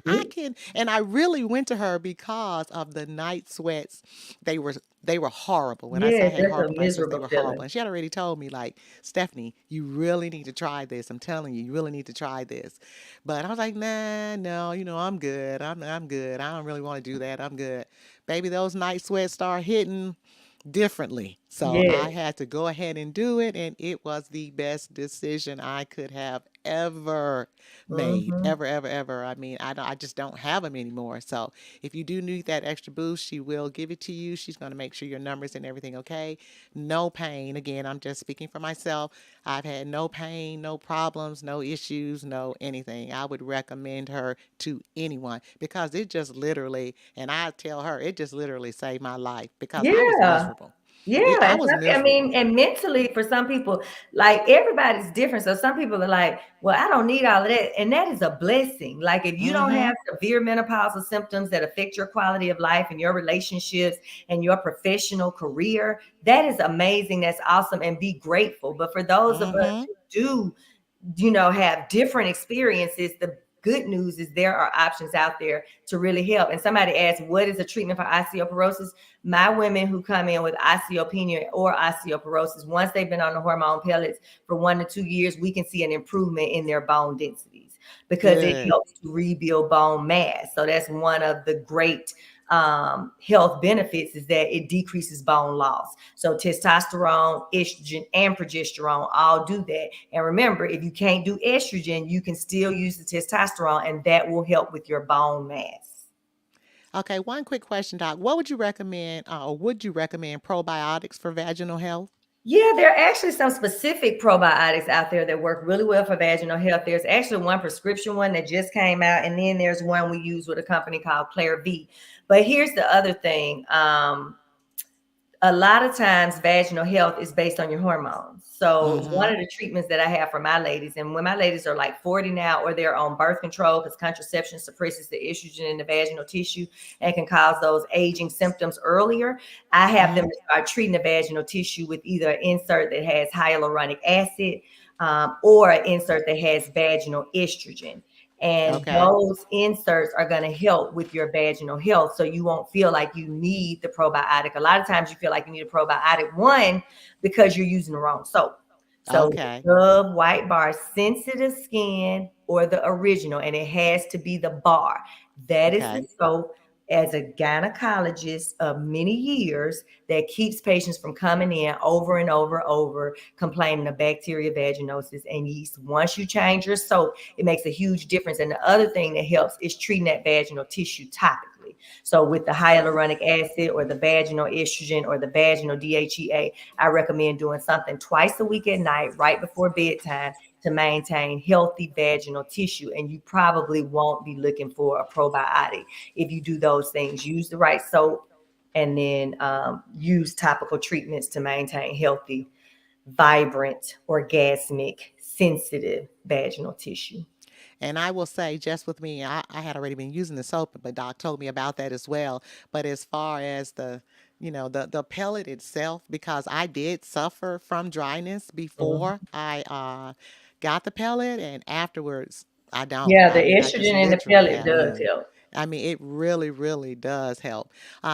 I Mhm. can. And I really went to her because of the night sweats. They were they were horrible. When I say I Yes, had that's a horrible night sweats, they miserable were horrible. feeling. And she had already told me, like, Stephanie, you really need to try this. I'm telling you, you really need to try this. But I was like, nah, no, I'm good. I'm good. I don't really want to do that. I'm good. Baby, those night sweats start hitting differently. So I Yes. had to go ahead and do it, and it was the best decision I could have ever made. Hmm. Ever, ever, ever. I mean, I just don't have them anymore. So if you do need that extra boost, she will give it to you. She's going to make sure your numbers and everything okay. No pain. Again, I'm just speaking for myself. I've had no pain, no problems, no issues, no anything. I would recommend her to anyone, because it just literally, and I tell her, it just literally saved my life, because I was Yeah. miserable. Yeah, I and was I mean, miserable. and mentally for some people, like everybody's different. So some people are like, well, I don't need all of that. And that is a blessing. Like if you don't Mm-hmm. have severe menopausal symptoms that affect your quality of life and your relationships and your professional career, that is amazing. That's awesome. And be grateful. But for those of us Mm-hmm. who do have different experiences, the good news is there are options out there to really help. And somebody asked, what is a treatment for osteoporosis? My women who come in with osteopenia or osteoporosis, once they've been on the hormone pellets for 1 to 2 years, we can see an improvement in their bone densities because it Good. helps to rebuild bone mass. So that's one of the great health benefits, is that it decreases bone loss. So testosterone, estrogen, and progesterone all do that. And remember, if you can't do estrogen, you can still use the testosterone, and that will help with your bone mass. Okay, one quick question, Doc. What would you recommend, or would you recommend probiotics for vaginal health? Yeah, there are actually some specific probiotics out there that work really well for vaginal health. There's actually one prescription one that just came out, and then there's one we use with a company called Claire V. But here's the other thing. a lot of times vaginal health is based on your hormones. So Mm-hmm. one of the treatments that I have for my ladies, and when my ladies are like 40 now, or they're on birth control, because contraception suppresses the estrogen in the vaginal tissue and can cause those aging symptoms earlier, I have them Mm-hmm. to start treating the vaginal tissue with either an insert that has hyaluronic acid, or an insert that has vaginal estrogen. And Okay. those inserts are going to help with your vaginal health. So you won't feel like you need the probiotic. A lot of times you feel like you need a probiotic, one, because you're using the wrong soap. So Okay. Dove White Bar Sensitive Skin, or the original, and it has to be the bar. That is the Okay. soap, as a gynecologist of many years, that keeps patients from coming in over and over complaining of bacteria vaginosis and yeast. Once you change your soap, it makes a huge difference. And the other thing that helps is treating that vaginal tissue topically. So with the hyaluronic acid or the vaginal estrogen or the vaginal DHEA, I recommend doing something twice a week at night, right before bedtime, to maintain healthy vaginal tissue. And you probably won't be looking for a probiotic if you do those things. Use the right soap, and then use topical treatments to maintain healthy, vibrant, orgasmic, sensitive vaginal tissue. And I will say, just with me, I had already been using the soap, but Doc told me about that as well. But as far as the pellet itself, because I did suffer from dryness Mhm. before I got the pellet, and afterwards I don't. Yeah, the I mean, I just estrogen in the literally, pellet does help. I mean, it really, really does help.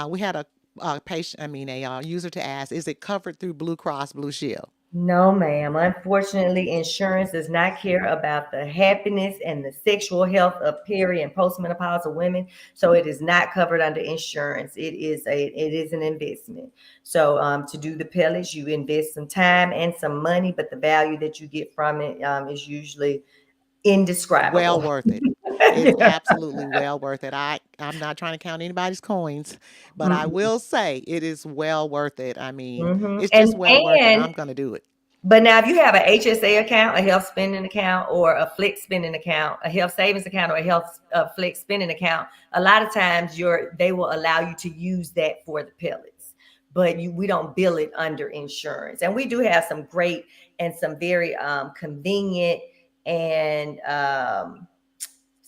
We had a patient, I mean, a user to ask, is it covered through Blue Cross Blue Shield? No, ma'am. Unfortunately, insurance does not care about the happiness and the sexual health of peri and postmenopausal women. So it is not covered under insurance. It is an investment. So to do the pellets, you invest some time and some money, but the value that you get from it is usually Well indescribable. worth it. It's Yeah. absolutely well worth it. I'm not trying to count anybody's coins, but I Mhm, will say it is well worth it. I mean, mhm. it's And just well worth it. and I'm gonna do it. but now, if you have a HSA account, a health spending account, or a flex spending account, a health savings account, or a health flex spending account, a lot of times they will allow you to use that for the pellets. But we don't bill it under insurance, and we do have some great and some very convenient and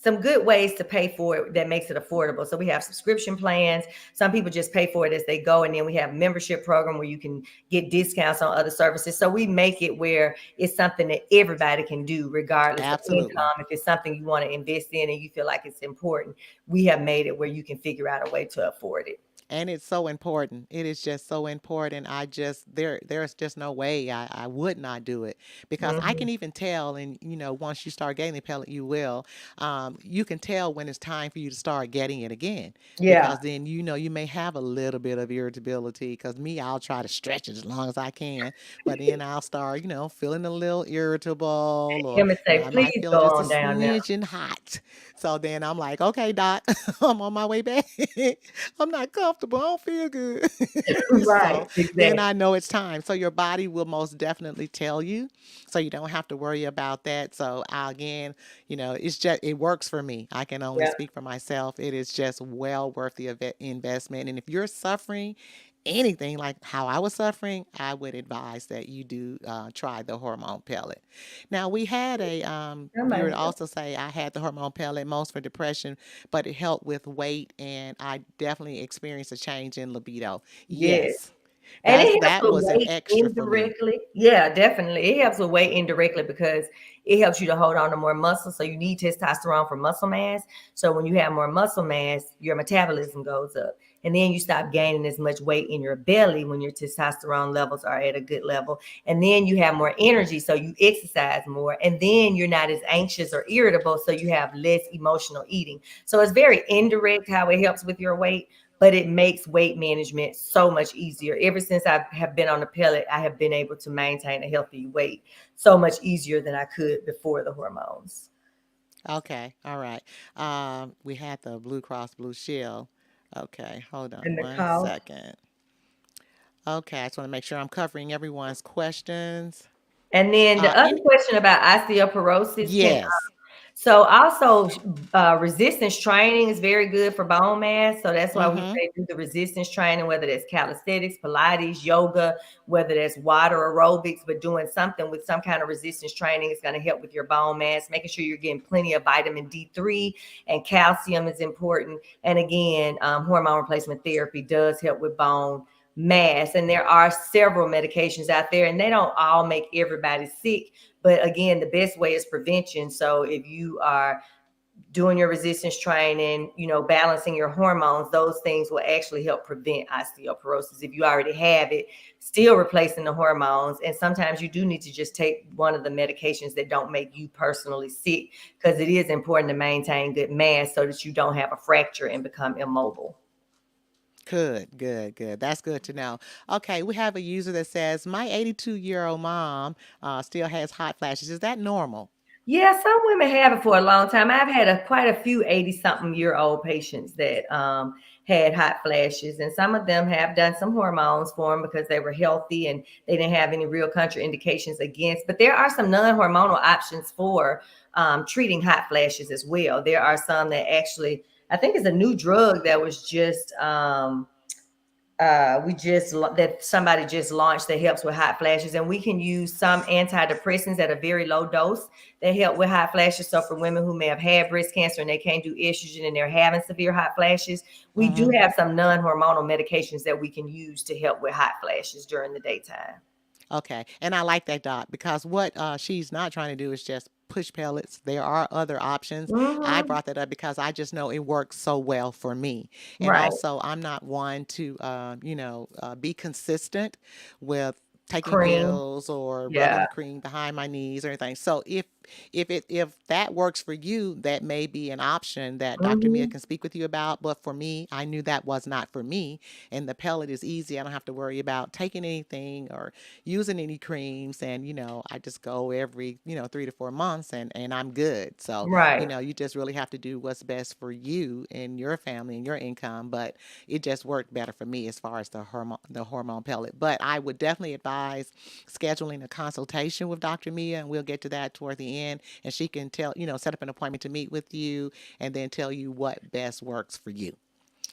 some good ways to pay for it that makes it affordable. So we have subscription plans. Some people just pay for it as they go. And then we have a membership program where you can get discounts on other services. So we make it where it's something that everybody can do, regardless of Absolutely. income. If it's something you want to invest in and you feel like it's important, we have made it where you can figure out a way to afford it. And it's so important. It is just so important. There's just no way I would not do it, because I Mhm. can even tell, and once you start getting the pellet, you will. You can tell when it's time for you to start getting it again, Yeah. because then you may have a little bit of irritability. Because me, I'll try to stretch it as long as I can, but then I'll start feeling a little irritable, or Him and say, I might please feel go just a on down now. smidgen hot. So then I'm like, okay, doc, I'm on my way back. I'm not comfortable. I don't feel good. Right. So then Exactly. I know it's time. So your body will most definitely tell you. So you don't have to worry about that. So again, it works for me. I can only Yeah. speak for myself. It is just well worth the investment. And if you're suffering anything like how I was suffering, I would advise that you do try the hormone pellet. Now we had you would Somebody. also say I had the hormone pellet most for depression, but it helped with weight, and I definitely experienced a change in libido. Yes. Yes, And it helps that with was an weight extra for me. indirectly. Yeah, definitely. It helps with weight indirectly because it helps you to hold on to more muscle. So you need testosterone for muscle mass. So when you have more muscle mass, your metabolism goes up. And then you stop gaining as much weight in your belly when your testosterone levels are at a good level. And then you have more energy. So you exercise more. And then you're not as anxious or irritable. So you have less emotional eating. So it's very indirect how it helps with your weight, but it makes weight management so much easier. Ever since I have been on the pellet, I have been able to maintain a healthy weight so much easier than I could before the hormones. Okay, all right. We had the Blue Cross Blue Shield. Okay, hold on And the one cost. second. Okay, I just want to make sure I'm covering everyone's questions. And then the other Any question about osteoporosis, Yes. So also resistance training is very good for bone mass. So that's why we Mm-hmm. say do the resistance training, whether that's calisthenics, Pilates, yoga, whether that's water aerobics, but doing something with some kind of resistance training is going to help with your bone mass, making sure you're getting plenty of vitamin D3 and calcium is important. And again, hormone replacement therapy does help with bone mass. And there are several medications out there, and they don't all make everybody sick. But again, the best way is prevention. So if you are doing your resistance training, balancing your hormones, those things will actually help prevent osteoporosis. If you already have it, still replacing the hormones. And sometimes you do need to just take one of the medications that don't make you personally sick, because it is important to maintain good mass so that you don't have a fracture and become immobile. Good, good, good. That's good to know. Okay, we have a user that says, my 82-year-old mom still has hot flashes. Is that normal? Yeah, some women have it for a long time. I've had quite a few 80-something-year-old patients that had hot flashes, and some of them have done some hormones for them because they were healthy and they didn't have any real contraindications against. But there are some non-hormonal options for treating hot flashes as well. There are some that actually, I think, is a new drug that was just that somebody just launched that helps with hot flashes, and we can use some antidepressants at a very low dose that help with hot flashes. So for women who may have had breast cancer and they can't do estrogen and they're having severe hot flashes, we do Mm-hmm. have some non-hormonal medications that we can use to help with hot flashes during the daytime. Okay, and I like that, Doc, because what she's not trying to do is just push pellets. There are other options. I Hmm. brought that up because I just know it works so well for me, and Right. also I'm not one to, be consistent with taking Cream. pills or rubbing Yeah. the cream behind my knees or anything. So if that works for you, that may be an option that Dr. Mia Hmm. can speak with you about. But for me, I knew that was not for me, and the pellet is easy. I don't have to worry about taking anything or using any creams, and I just go every 3 to 4 months, and I'm good. So Right. you just really have to do what's best for you and your family and your income. But it just worked better for me as far as the hormone pellet. But I would definitely advise scheduling a consultation with Dr. Mia, and we'll get to that toward the end, and she can set up an appointment to meet with you and then tell you what best works for you.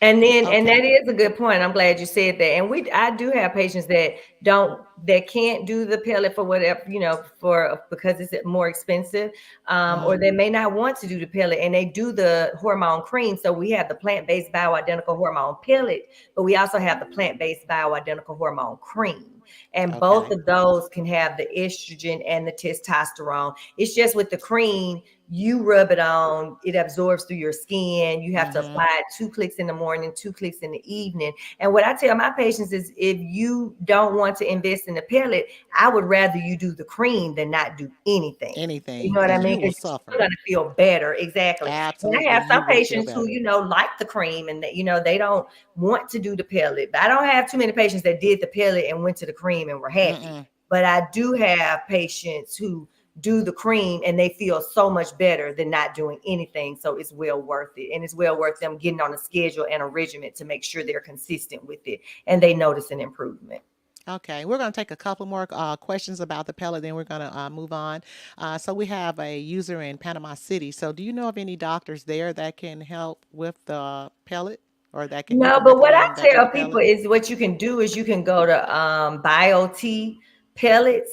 And Okay. that is a good point. I'm glad you said that. And I do have patients that can't do the pellet for whatever, for because it's more expensive, or Hmm. they may not want to do the pellet and they do the hormone cream. So we have the plant-based bioidentical hormone pellet, but we also have the plant-based bioidentical hormone cream. And both Okay. of those can have the estrogen and the testosterone. It's just with the cream, you rub it on, it absorbs through your skin. You have to Hmm. apply it 2 clicks in the morning, 2 clicks in the evening. And what I tell my patients is if you don't want to invest in the pellet, I would rather you do the cream than not do anything. You Anything, know what I because mean? you will Because you're suffer. going to feel better. Exactly. And I Absolutely, have you some will feel patients who, better. like the cream and they don't want to do the pellet. But I don't have too many patients that did the pellet and went to the cream and were happy. Mm-mm. But I do have patients who do the cream and they feel so much better than not doing anything. So it's well worth it. And it's well worth them getting on a schedule and a regimen to make sure they're consistent with it and they notice an improvement. Okay, we're going to take a couple more questions about the pellet, then we're going to move on. So we have a user in Panama City. So do you know of any doctors there that can help with the pellet, or you No, can but what I recommend that do the tell people pellet? is what you can do is you can go to BioT pellets,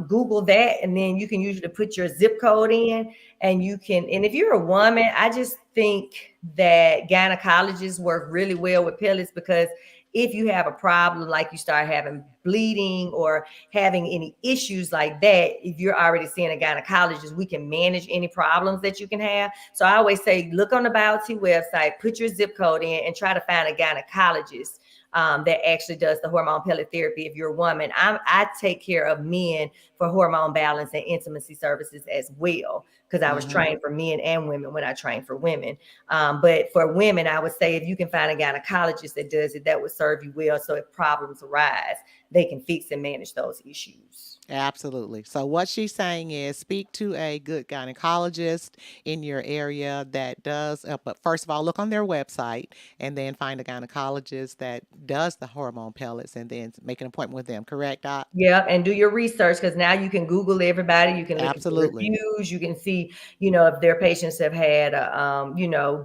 Google that, and then you can usually put your zip code in and and if you're a woman, I just think that gynecologists work really well with pellets because if you have a problem, like you start having bleeding or having any issues like that, if you're already seeing a gynecologist, we can manage any problems that you can have. So I always say, look on the BioT website, put your zip code in, and try to find a gynecologist that actually does the hormone pellet therapy. If you're a woman, I take care of men for hormone balance and intimacy services as well, because I was Mm-hmm. trained for men and women when I trained for women. But for women, I would say if you can find a gynecologist that does it, that would serve you well. So if problems arise, they can fix and manage those issues. Absolutely. So what she's saying is speak to a good gynecologist in your area that does, but first of all, look on their website and then find a gynecologist that does the hormone pellets and then make an appointment with them. Correct, Doc? Yeah, and do your research because now you can Google everybody. You can look at the Absolutely. reviews. You can see, see, if their patients have had a,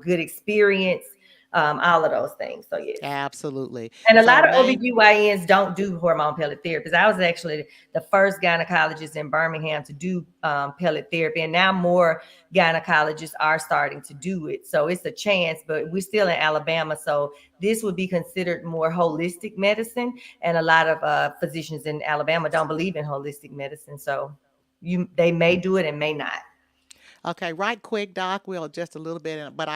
good experience, all of those things. So yes. Absolutely. And a So lot of main OBGYNs don't do hormone pellet therapy. I was actually the first gynecologist in Birmingham to do pellet therapy. And now more gynecologists are starting to do it. So it's a chance, but we're still in Alabama. So this would be considered more holistic medicine. And a lot of physicians in Alabama don't believe in holistic medicine. So they may do it and may not. Okay, right quick, Doc. We'll just a little bit, but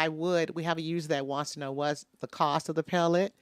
we have a user that wants to know what's the cost of the pellet.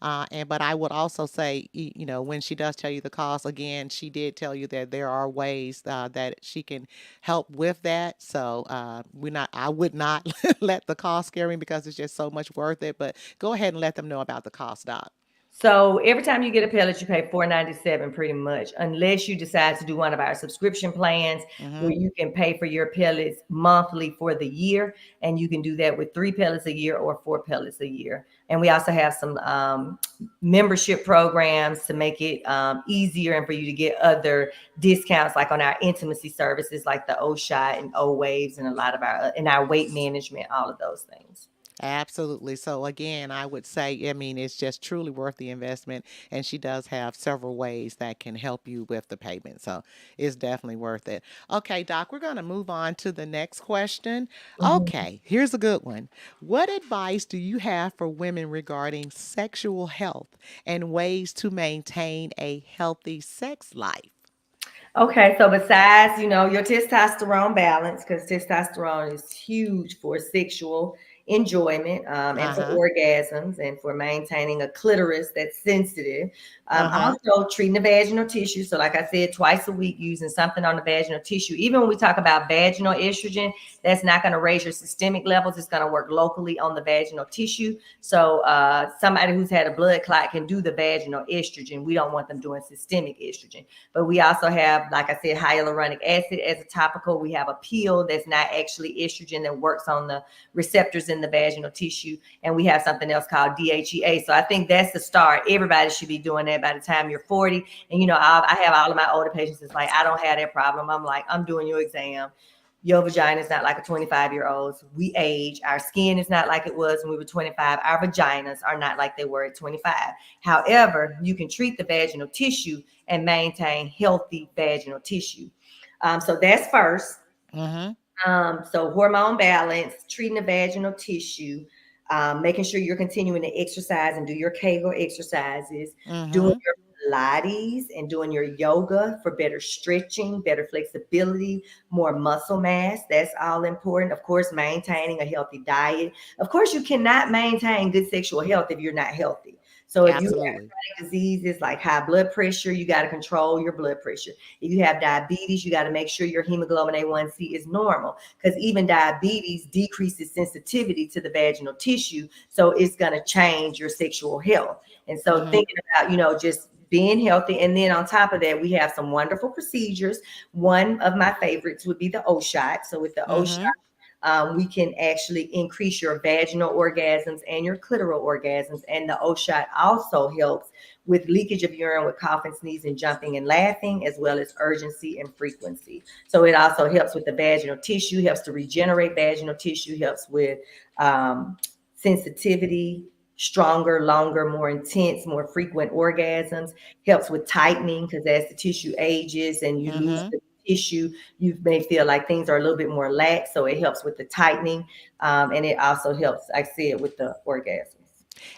But I would also say, when she does tell you the cost, again, she did tell you that there are ways that she can help with that. So I would not let the cost scare me because it's just so much worth it. But go ahead and let them know about the cost, Doc. So every time you get a pellet, you pay $4.97 pretty much, unless you decide to do one of our subscription plans Mm-hmm. where you can pay for your pellets monthly for the year. And you can do that with 3 pellets a year or 4 pellets a year. And we also have some membership programs to make it easier and for you to get other discounts, like on our intimacy services, like the O-Shot and O-Waves and a lot of our weight management, all of those things. Absolutely. So again, I would say, I mean, it's just truly worth the investment, and she does have several ways that can help you with the payment. So it's definitely worth it. Okay, Doc, we're going to move on to the next question. Mhm. Okay, here's a good one. What advice do you have for women regarding sexual health and ways to maintain a healthy sex life? Okay, so besides, your testosterone balance, because testosterone is huge for sexual enjoyment and for Uh-huh. orgasms and for maintaining a clitoris that's sensitive. Uh-huh. Also, treating the vaginal tissue. So, like I said, twice a week, using something on the vaginal tissue. Even when we talk about vaginal estrogen, that's not going to raise your systemic levels. It's going to work locally on the vaginal tissue. So, somebody who's had a blood clot can do the vaginal estrogen. We don't want them doing systemic estrogen. But we also have, like I said, hyaluronic acid as a topical. We have a pill that's not actually estrogen that works on the receptors in the vaginal tissue. And we have something else called DHEA. So I think that's the start. Everybody should be doing that by the time you're 40. And, I have all of my older patients. It's like, I don't have that problem. I'm like, I'm doing your exam. Your vagina is not like a 25-year-old's. We age. Our skin is not like it was when we were 25. Our vaginas are not like they were at 25. However, you can treat the vaginal tissue and maintain healthy vaginal tissue. So that's first. Mm-hmm. So hormone balance, treating the vaginal tissue, making sure you're continuing to exercise and do your Kegel exercises, doing Mm-hmm. your Pilates and doing your yoga for better stretching, better flexibility, more muscle mass. That's all important. Of course, maintaining a healthy diet. Of course, you cannot maintain good sexual health if you're not healthy. So if you have Absolutely. diseases like high blood pressure, you got to control your blood pressure. If you have diabetes, you got to make sure your hemoglobin A1C is normal, because even diabetes decreases sensitivity to the vaginal tissue. So it's going to change your sexual health. And so Mm-hmm. thinking about, just being healthy. And then on top of that, we have some wonderful procedures. One of my favorites would be the O-Shot. So with the O-Shot, Mm-hmm. we can actually increase your vaginal orgasms and your clitoral orgasms. And the O-Shot also helps with leakage of urine, with coughing, sneezing, jumping, and laughing, as well as urgency and frequency. So it also helps with the vaginal tissue, helps to regenerate vaginal tissue, helps with sensitivity, stronger, longer, more intense, more frequent orgasms, helps with tightening, because as the tissue ages and you lose Mm-hmm. the tissue, you may feel like things are a little bit more lax. So it helps with the tightening. And it also helps, I said, with the orgasms.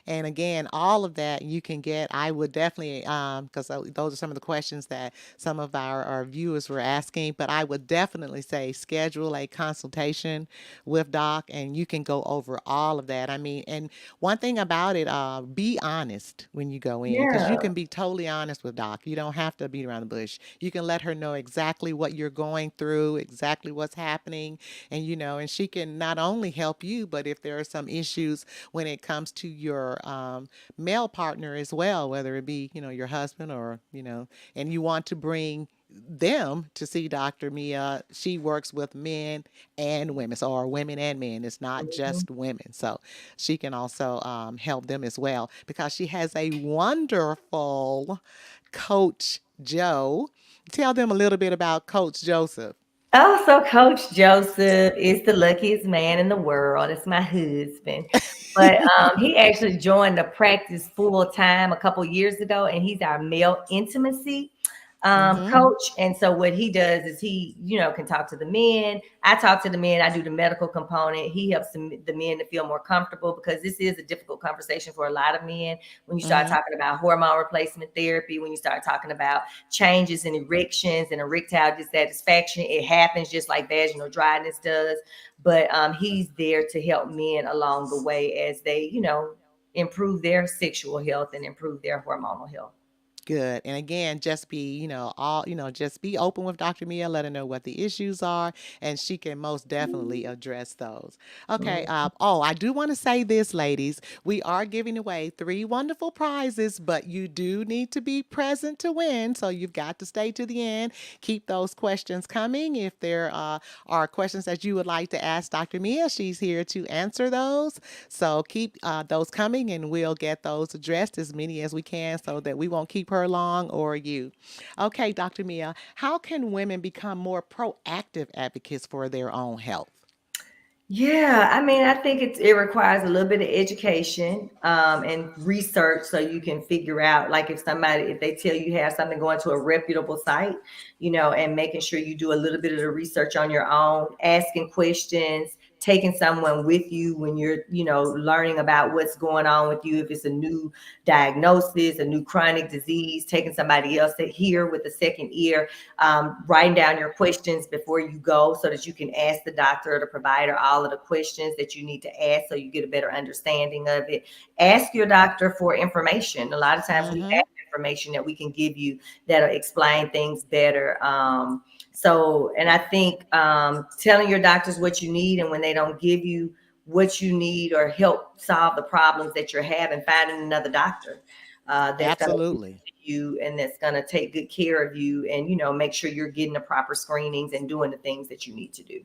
And again, all of that you can get. I would definitely, because those are some of the questions that some of our viewers were asking, but I would definitely say schedule a consultation with Doc and you can go over all of that. I mean, and one thing about it, be honest when you go in because you Yeah. can be totally honest with Doc. You don't have to beat around the bush. You can let her know exactly what you're going through, exactly what's happening, and and she can not only help you, but if there are some issues when it comes to your male partner as well, whether it be, your husband or, and you want to bring them to see Dr. Mia. She works with men and women, so or women and men. It's not Mhm. just women. So she can also help them as well because she has a wonderful coach, Joe. Tell them a little bit about Coach Joseph. Oh, so Coach Joseph is the luckiest man in the world. It's my husband. But he actually joined the practice full time a couple years ago, and he's our male intimacy Mm-hmm. coach. And so what he does is he, can talk to the men. I talk to the men. I do the medical component. He helps the men to feel more comfortable, because this is a difficult conversation for a lot of men when you start Mm-hmm. talking about hormone replacement therapy, when you start talking about changes in erections and erectile dissatisfaction. It happens just like vaginal dryness does. But he's there to help men along the way as they, improve their sexual health and improve their hormonal health. Good. And again, just be, just be open with Dr. Mia, let her know what the issues are, and she can most definitely address those. Okay. Mhm. I do want to say this, ladies. We are giving away 3 wonderful prizes, but you do need to be present to win. So you've got to stay to the end. Keep those questions coming. If there are questions that you would like to ask Dr. Mia, she's here to answer those. So keep those coming, and we'll get those addressed, as many as we can, so that we won't keep her long or you. Okay, Dr. Mia, how can women become more proactive advocates for their own health? Yeah, I mean, I think it requires a little bit of education and research, so you can figure out, like, if they tell you have something, going to a reputable site, and making sure you do a little bit of the research on your own, asking questions, taking someone with you when you're, learning about what's going on with you. If it's a new diagnosis, a new chronic disease, taking somebody else to hear with a second ear, writing down your questions before you go, so that you can ask the doctor or the provider all of the questions that you need to ask, so you get a better understanding of it. Ask your doctor for information. A lot of times we Mm-hmm. have information that we can give you that'll explain things better. And I think telling your doctors what you need, and when they don't give you what you need or help solve the problems that you're having, finding another doctor that's going to Absolutely. you and that's going to take good care of you, and make sure you're getting the proper screenings and doing the things that you need to do.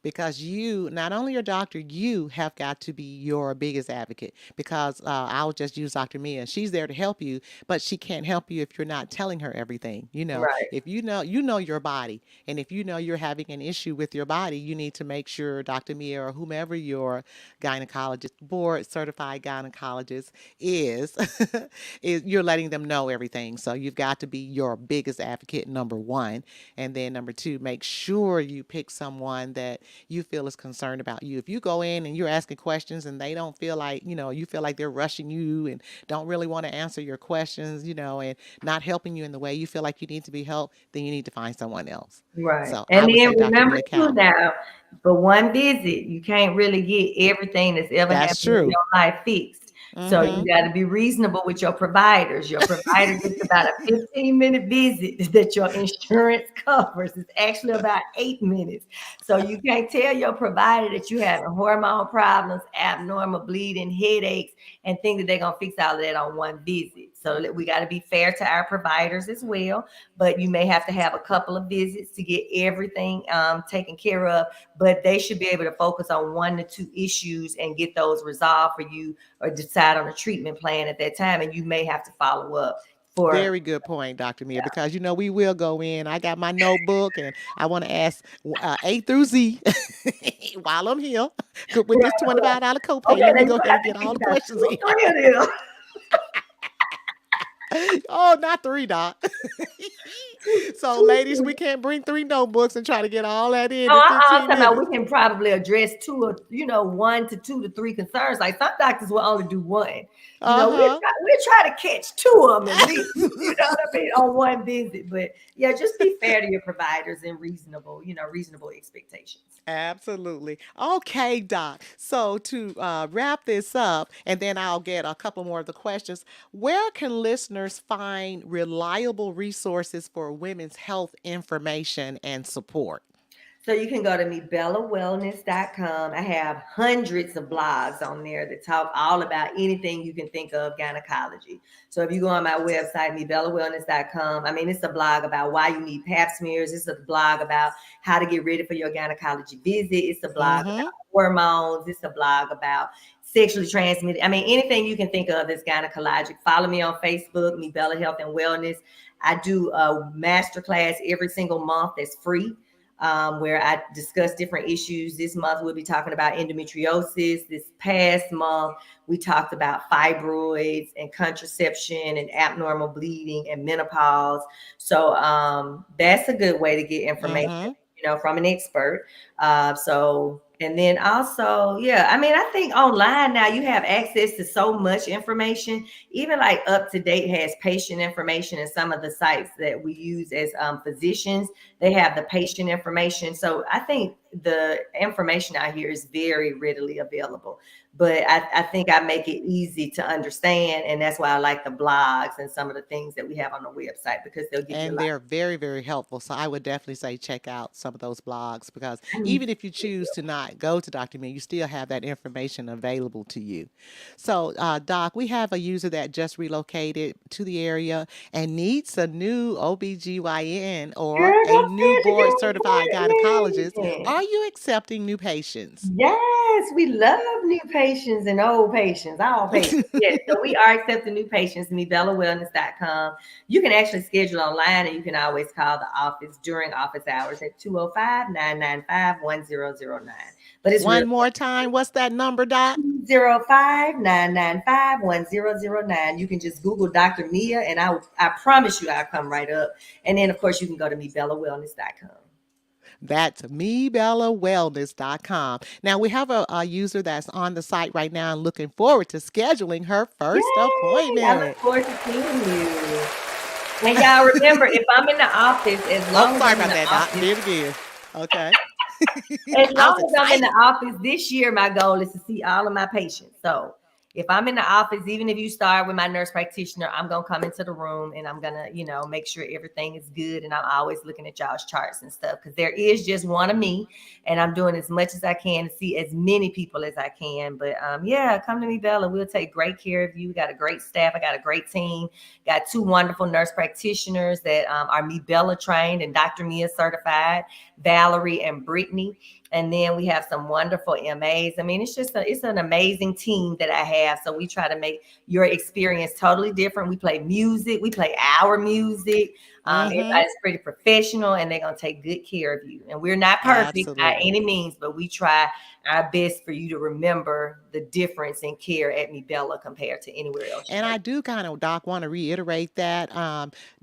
Because you, not only your doctor, you have got to be your biggest advocate. Because I'll just use Dr. Mia. She's there to help you, but she can't help you if you're not telling her everything. Right. If you know your body, and if you know you're having an issue with your body, you need to make sure Dr. Mia or whomever your gynecologist, board certified gynecologist is, is you're letting them know everything. So you've got to be your biggest advocate, number one. And then number two, make sure you pick someone that you feel is concerned about you. If you go in and you're asking questions and they don't feel like, you feel like they're rushing you and don't really want to answer your questions, and not helping you in the way you feel like you need to be helped, then you need to find someone else. Right. So I And would then say Dr. remember Mia too Count. now, for one visit, you can't really get everything that's ever That's happened in true. your life fixed. So you Mm-hmm. got to be reasonable with your providers. Your provider gets about a 15-minute visit that your insurance covers. It's actually about 8 minutes. So you can't tell your provider that you have hormone problems, abnormal bleeding, headaches, and think that they're going to fix all of that on one visit. So we got to be fair to our providers as well, but you may have to have a couple of visits to get everything taken care of. But they should be able to focus on 1 to 2 issues and get those resolved for you, or decide on a treatment plan at that time. And you may have to follow up for. Very good point, Dr. Mia, because we will go in. I got my notebook and I want to ask A through Z while I'm here with this $25 copay. Okay, Let now me you go ahead have and to get think all the about questions 2 or 3 of them. in. Oh, not three, Doc. So, ladies, we can't bring 3 notebooks and try to get all that in No, in I'm 15 talking about we minutes. can probably address 1 to 2 to 3 concerns. Like, some doctors will only do one. Uh huh. We'll try to catch 2 of them at least. You know what I mean, on one visit. But yeah, just be fair to your providers and reasonable expectations. Absolutely. Okay, Doc. So to wrap this up, and then I'll get a couple more of the questions. Where can listeners find reliable resources for women's health information and support? So you can go to mibellawellness.com. I have hundreds of blogs on there that talk all about anything you can think of gynecology. So if you go on my website, mibellawellness.com, I mean, it's a blog about why you need pap smears. It's a blog about how to get ready for your gynecology visit. It's a blog about Mm-hmm. hormones. It's a blog about sexually transmitted. I mean, anything you can think of that's gynecologic. Follow me on Facebook, Mibella Health and Wellness. I do a masterclass every single month that's free. where I discuss different issues. This month, we'll be talking about endometriosis. This past month, we talked about fibroids and contraception and abnormal bleeding and menopause. So that's a good way to get information, Mm-hmm. from an expert. And then also, yeah, I mean, I think online now you have access to so much information. Even like Up to Date has patient information, and some of the sites that we use as physicians, they have the patient information. So I think the information out here is very readily available. But I think I make it easy to understand. And that's why I like the blogs and some of the things that we have on the website, because they'll give you a And lot. they're very, very helpful. So I would definitely say check out some of those blogs because I need even if you choose to not go to Dr. Mia, you still have that information available to you. So, Doc, we have a user that just relocated to the area and needs a new OBGYN or Girl, a go new board certified schedule gynecologist. your appointment. Are you accepting new patients? Yes, we love new patients and old patients, all patients. Yes, so we are accepting new patients, mebellawellness.com. You can actually schedule online, and you can always call the office during office hours at 205-995-1009. But it's real One more time, what's that number, Doc? 205-995-1009. You can just Google Dr. Mia, and I promise you I'll come right up. And then, of course, you can go to mebellawellness.com. That's mebellawellness.com. Now, we have a user that's on the site right now and looking forward to scheduling her first Yay! I look appointment. forward to seeing you. And y'all remember, if I'm in the office, as Oh, long as sorry I'm in about the that, Doc. office, Did it again. Okay. as I was long as I'm in the excited. office this year, my goal is to see all of my patients. So if I'm in the office, even if you start with my nurse practitioner, I'm gonna come into the room and I'm gonna, make sure everything is good. And I'm always looking at y'all's charts and stuff, because there is just one of me, and I'm doing as much as I can to see as many people as I can. But yeah, come to me, Bella. We'll take great care of you. We got a great staff. I got a great team. Got two wonderful nurse practitioners that are Me Bella trained and Dr. Mia certified, Valerie and Brittany. And then we have some wonderful MAs. I mean, it's an amazing team that I have. So we try to make your experience totally different. We play music, we play our music. Mm-hmm. Everybody's pretty professional, and they're gonna take good care of you. And we're not perfect by Absolutely. any means, but we try our best for you to remember the difference in care at Me Bella compared to anywhere else you And may. I do kind of, Doc, want to reiterate that.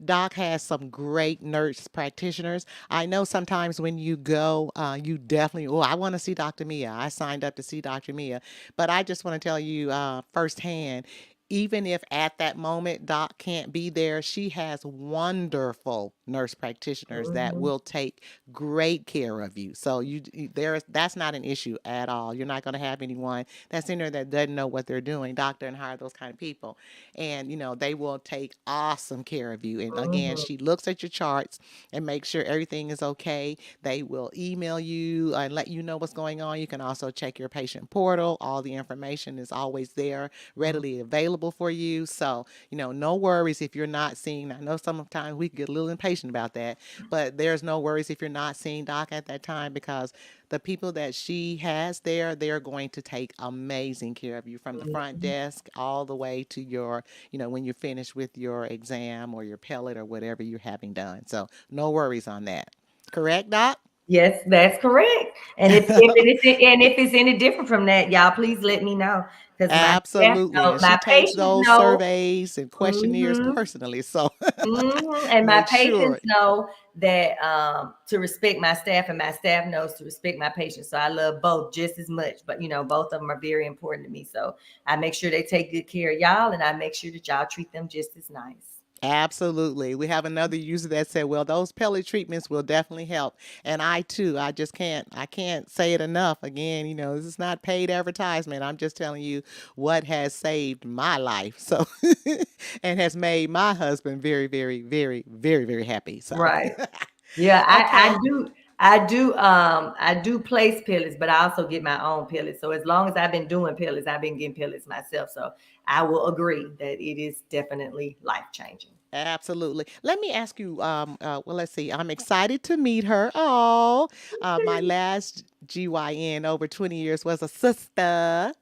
Doc has some great nurse practitioners. I know sometimes when you go, you definitely, oh, I want to see Dr. Mia. I signed up to see Dr. Mia. But I just want to tell you firsthand, even if at that moment Doc can't be there, she has wonderful nurse practitioners that Mhm. will take great care of you. So that's not an issue at all. You're not going to have anyone that's in there that doesn't know what they're doing. Doctor and hire those kind of people, and they will take awesome care of you. And again, Mhm. she looks at your charts and makes sure everything is okay. They will email you and let you know what's going on. You can also check your patient portal. All the information is always there, Mhm. readily available for you. So, no worries if you're not seeing. I know sometimes we get a little impatient about that, but there's no worries if you're not seeing Doc at that time, because the people that she has there, they're going to take amazing care of you from the front Mhm. desk all the way to your, when you're finished with your exam or your pellet or whatever you're having done. So no worries on that. Correct, Doc? Yes, that's correct. And if it's any different from that, y'all please let me know, because my staff Absolutely. know, And she my takes patients those know. surveys and questionnaires Mhm. personally. So And my make sure. patients know that to respect my staff, and my staff knows to respect my patients. So I love both just as much. But both of them are very important to me. So I make sure they take good care of y'all, and I make sure that y'all treat them just as nice. Absolutely. We have another user that said, well, those pellet treatments will definitely help. And I too, I can't say it enough. Again, this is not paid advertisement. I'm just telling you what has saved my life. So, and has made my husband very, very, very, very, very happy. So, Right. Yeah, I okay. do. I do place pellets, but I also get my own pellets. So as long as I've been doing pellets, I've been getting pellets myself. So I will agree that it is definitely life changing. Absolutely. Let me ask you, well, let's see. I'm excited to meet her. Oh, my last GYN over 20 years was a sister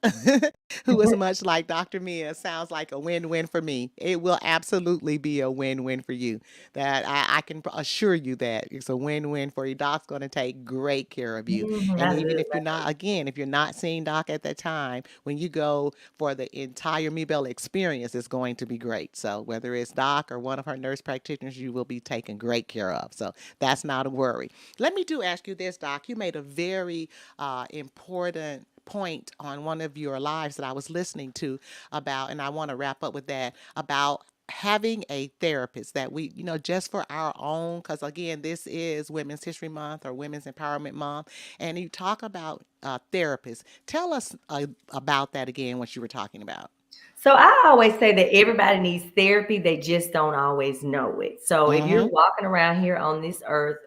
who was much like Dr. Mia. Sounds like a win-win for me. It will absolutely be a win-win for you. That I can assure you that it's a win-win for you. Doc's going to take great care of you. I And even love if you're not, again, if you're not seeing Doc at that time, when you go for the entire Mibel experience, it's going to be great. So whether it's Doc or one of her nurse practitioners, you will be taken great care of. So that's not a worry. Let me do ask you this, Doc. You made a very important point on one of your lives that I was listening to about, and I want to wrap up with that about having a therapist that we, just for our own, because again, this is Women's History Month or Women's Empowerment Month, and you talk about therapists. Tell us about that again, what you were talking about. So I always say that everybody needs therapy. They just don't always know it. So if you're Mm-hmm. walking around here on this earth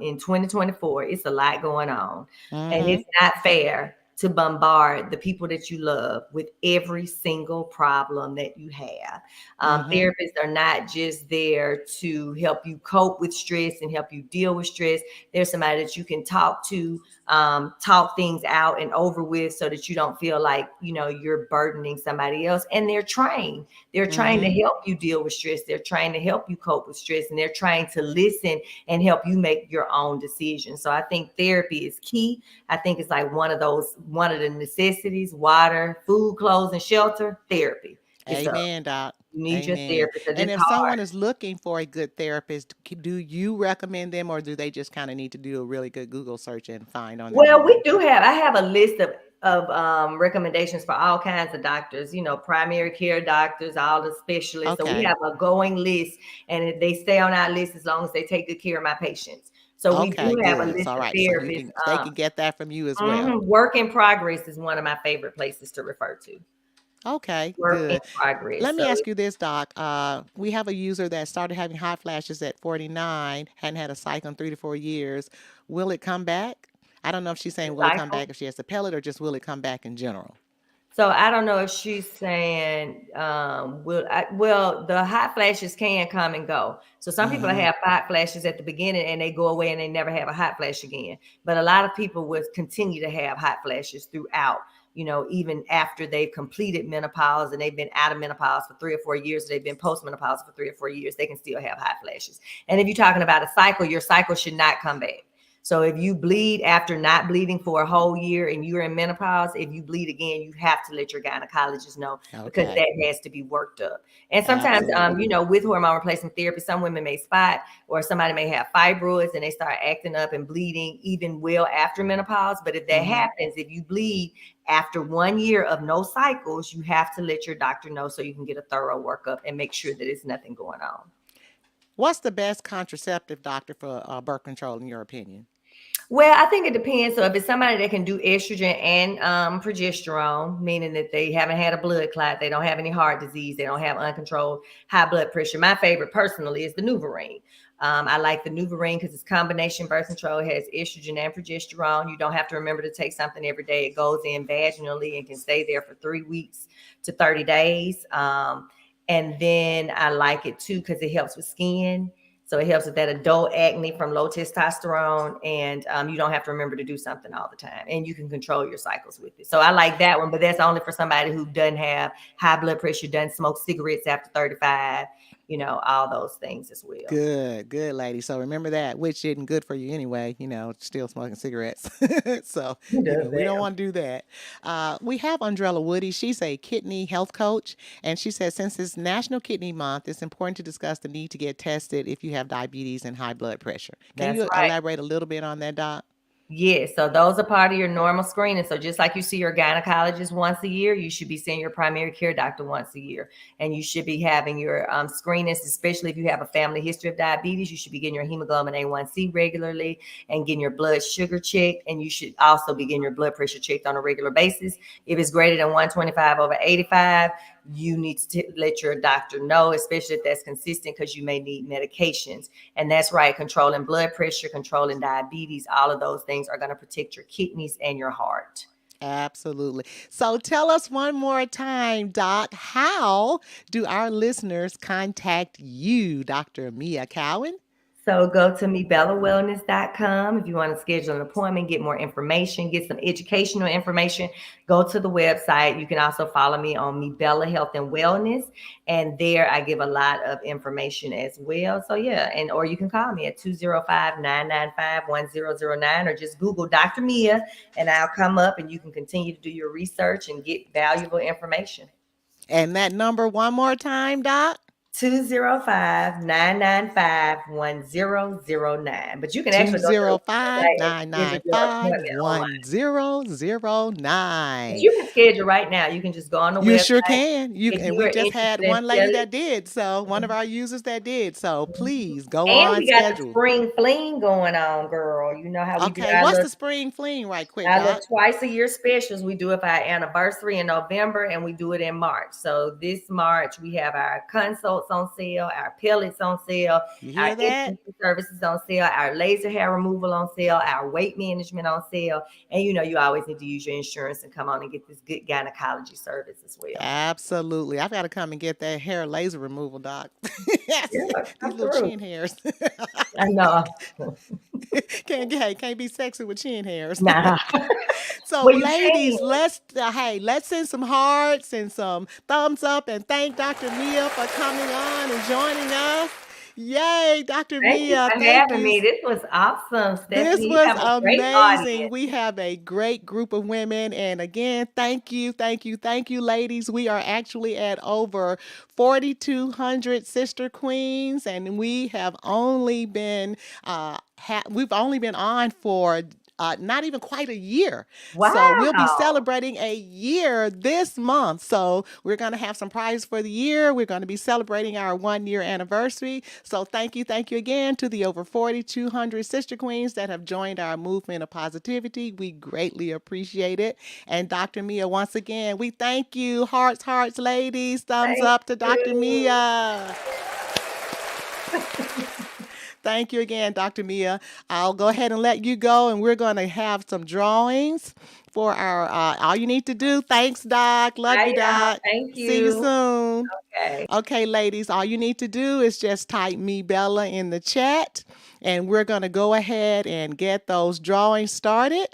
in 2024, it's a lot going on. And Mm-hmm. it's not fair to bombard the people that you love with every single problem that you have. Mm-hmm. Therapists are not just there to help you cope with stress and help you deal with stress. There's somebody that you can talk to, talk things out and over with so that you don't feel like, you're burdening somebody else. And they're trying to Mm-hmm. help you deal with stress. They're trying to help you cope with stress, and they're trying to listen and help you make your own decisions. So I think therapy is key. I think it's like one of the necessities: water, food, clothes, and shelter. Therapy. It's a Amen, Doc. You need your Amen. therapist because And it's if hard. someone is looking for a good therapist, do you recommend them, or do they just kind of need to do a really good Google search and find on their Well, own? I have a list of recommendations for all kinds of doctors, primary care doctors, all the specialists. So we Okay. have a going list, and they stay on our list as long as they take good care of my patients. So we Okay, do have a good. So, list all of right. So you therapists. can they can get that from you as well. Work in progress is one of my favorite places to refer to. Okay, Work in good. progress. Let me ask you this, Doc. We have a user that started having hot flashes at 49, hadn't had a cycle in 3 to 4 years. Will it come back? I don't know if she's The saying will it come cycle. back if she has the pellet, or just will it come back in general? So I don't know if she's saying, well, the hot flashes can come and go. So some people Mm-hmm. have hot flashes at the beginning and they go away and they never have a hot flash again. But a lot of people will continue to have hot flashes throughout, even after they've completed menopause and they've been out of menopause for 3 or 4 years, they've been postmenopause for 3 or 4 years, they can still have hot flashes. And if you're talking about a cycle, your cycle should not come back. So if you bleed after not bleeding for a whole year and you're in menopause, if you bleed again, you have to let your gynecologist know because Okay. that has to be worked up. And sometimes, Absolutely. with hormone replacement therapy, some women may spot or somebody may have fibroids and they start acting up and bleeding even well after menopause. But if that Mm-hmm. happens, if you bleed after 1 year of no cycles, you have to let your doctor know so you can get a thorough workup and make sure that there's nothing going on. What's the best contraceptive, doctor, for birth control, in your opinion? Well, I think it depends. So if it's somebody that can do estrogen and progesterone, meaning that they haven't had a blood clot, they don't have any heart disease, they don't have uncontrolled high blood pressure. My favorite personally is the NuvaRing. I like the NuvaRing because it's combination birth control. It has estrogen and progesterone. You don't have to remember to take something every day. It goes in vaginally and can stay there for 3 weeks to 30 days. And then I like it too because it helps with skin. So it helps with that adult acne from low testosterone, and you don't have to remember to do something all the time, and you can control your cycles with it. So I like that one, but that's only for somebody who doesn't have high blood pressure, doesn't smoke cigarettes after 35, all those things as well. Good, good, lady. So remember that, which isn't good for you anyway, still smoking cigarettes. So, Who does we that? don't want to do that. We have Andrella Woody. She's a kidney health coach. And she says, since it's National Kidney Month, it's important to discuss the need to get tested if you have diabetes and high blood pressure. Can That's you right. elaborate a little bit on that, Doc? Yes, so those are part of your normal screening. So just like you see your gynecologist once a year, you should be seeing your primary care doctor once a year. And you should be having your screenings, especially if you have a family history of diabetes. You should be getting your hemoglobin A1C regularly and getting your blood sugar checked. And you should also be getting your blood pressure checked on a regular basis. If it's greater than 125/85, you need to let your doctor know, especially if that's consistent, because you may need medications. And that's right, controlling blood pressure, controlling diabetes, all of those things are going to protect your kidneys and your heart. Absolutely. So tell us one more time, Doc, how do our listeners contact you, Dr. Mia Cowan? So go to mebellawellness.com if you want to schedule an appointment, get more information, get some educational information. Go to the website. You can also follow me on Mebella Health and Wellness, and there I give a lot of information as well. So yeah, and or you can call me at 205-995-1009 or just Google Dr. Mia and I'll come up and you can continue to do your research and get valuable information. And that number one more time, Doc? 205-995-1009. But you can Two actually go to the zero five website and nine schedule nine your five appointment online. 1009. But you can schedule right now. You can just go on the You website sure can. if And you we are just had interested in one lady selling. that did. So one of our users that did. So please go And on, we got the schedule. spring fling going on, girl. You know how we do Okay, what's the spring fling right quick, our little Doc? twice a year specials. We do it for our anniversary in November and we do it in March. So this March we have our consults on sale, our pellets on sale, You our hear that? intimacy services on sale, our laser hair removal on sale, our weight management on sale. And you know, you always need to use your insurance and come on and get this good gynecology service as well. Absolutely. I've got to come and get that hair laser removal, Doc. Yeah, These come little through. chin hairs. I know. Can't be sexy with chin hairs. Nah. So, Well, you ladies, can. let's send some hearts and some thumbs up and thank Dr. Mia for coming on and joining us. Yay, Dr. Thank you Mia, for thank having you. me. This was awesome, This Stephanie. You was have a great amazing. audience. We have a great group of women. And again, thank you, ladies. We are actually at over 4,200 sister queens, and we have only been we've only been on for not even quite a year. So we'll be Wow. celebrating a year this month. So we're going to have some prizes for the year. We're going to be celebrating our 1 year anniversary. So thank you again to the over 4,200 sister queens that have joined our movement of positivity. We greatly appreciate it. And Dr. Mia, once again, we thank you. Hearts, hearts, ladies. Thumbs Thank up to Dr. you. Mia. Thank you again, Dr. Mia. I'll go ahead and let you go, and we're going to have some drawings for our. All you need to do. Thanks, Doc. Love Bye, you, y'all. Doc. Thank See you you. soon. Okay. Okay, ladies, all you need to do is just type me Bella in the chat, and we're going to go ahead and get those drawings started.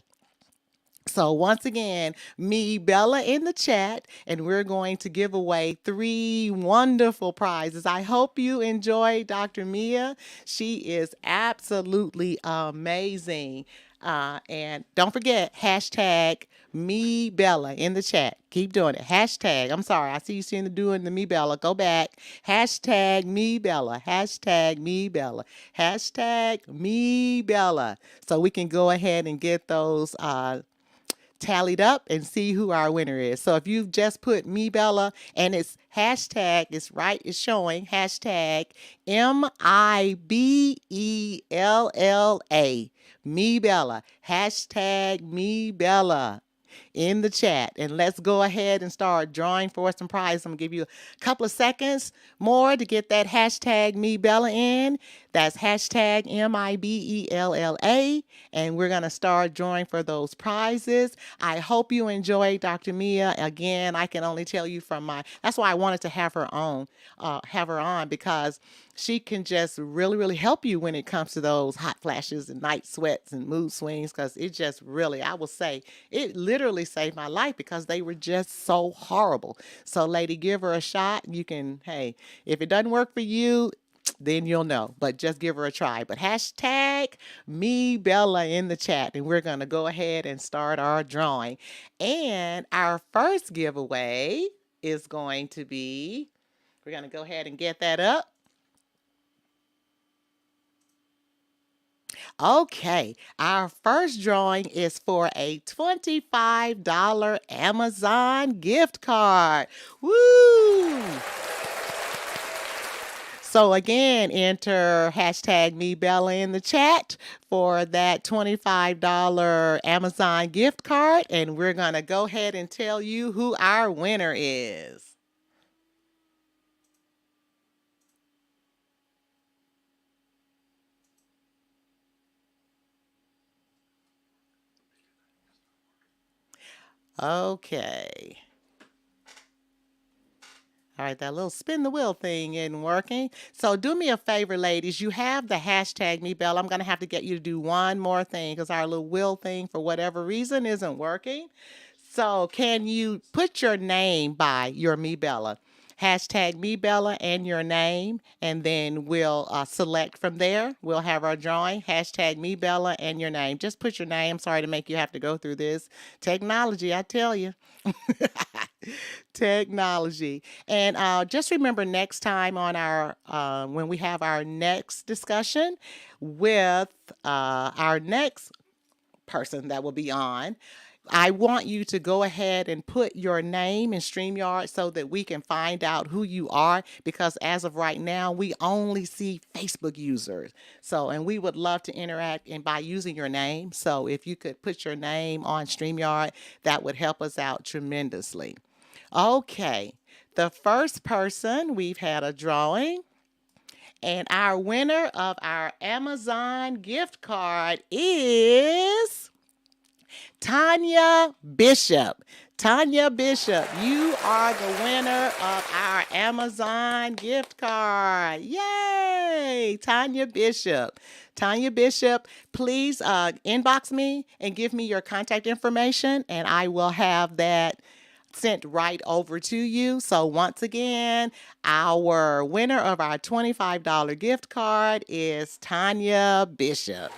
So once again, me, Bella, in the chat, and we're going to give away 3 wonderful prizes. I hope you enjoy Dr. Mia. She is absolutely amazing. And don't forget, hashtag me Bella in the chat. Keep doing it. Hashtag. I'm sorry. I see you seeing the doing the me Bella. Go back. Hashtag me Bella. Hashtag me Bella. Hashtag me Bella. So we can go ahead and get those tallied up and see who our winner is. So if you've just put me Bella and it's hashtag, it's showing hashtag MIBELLA, me Bella, hashtag me Bella in the chat. And let's go ahead and start drawing for some prizes. I'm gonna give you a couple of seconds more to get that hashtag me Bella in. That's hashtag MIBELLA. And we're gonna start drawing for those prizes. I hope you enjoyed Dr. Mia. Again, I can only tell you from that's why I wanted to have her on because she can just really help you when it comes to those hot flashes and night sweats and mood swings, because it just really, I will say, it literally saved my life because they were just so horrible. So lady, give her a shot. You can, hey, if it doesn't work for you, then you'll know, but just give her a try. But hashtag me Bella in the chat, and we're going to go ahead and start our drawing. And our first giveaway is going to be, we're going to go ahead and get that up. Okay, our first drawing is for a $25 Amazon gift card. Woo! So again, enter hashtag me Bella in the chat for that $25 Amazon gift card, and we're gonna go ahead and tell you who our winner is. Okay. All right, that little spin the wheel thing isn't working. So do me a favor, ladies. You have the hashtag me bell. I'm going to have to get you to do one more thing because our little wheel thing, for whatever reason, isn't working. So can you put your name by your me bella? Hashtag me bella and your name, and then we'll select from there. We'll have our drawing. Hashtag me bella and your name. Just put your name. Sorry to make you have to go through this technology, I tell you. Technology. And just remember next time on our, when we have our next discussion with our next person that will be on, I want you to go ahead and put your name in StreamYard so that we can find out who you are, because as of right now, we only see Facebook users. So, and we would love to interact and by using your name. So if you could put your name on StreamYard, that would help us out tremendously. Okay. The first person, we've had a drawing, and our winner of our Amazon gift card is Tanya Bishop. Tanya Bishop, you are the winner of our Amazon gift card. Yay! Tanya Bishop. Tanya Bishop, please inbox me and give me your contact information, and I will have that sent right over to you. So once again, our winner of our $25 gift card is Tanya Bishop.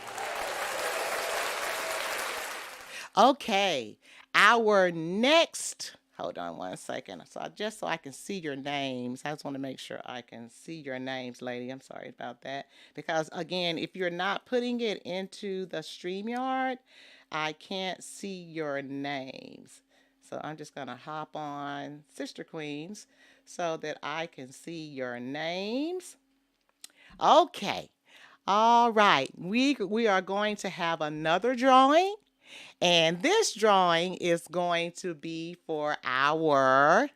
Okay, our next, hold on one second. So I can see your names. I just want to make sure I can see your names, lady. I'm sorry about that. Because again, if you're not putting it into the StreamYard, I can't see your names. So I'm just going to hop on Sister Queens so that I can see your names. Okay. All right. We are going to have another drawing. And this drawing is going to be for our,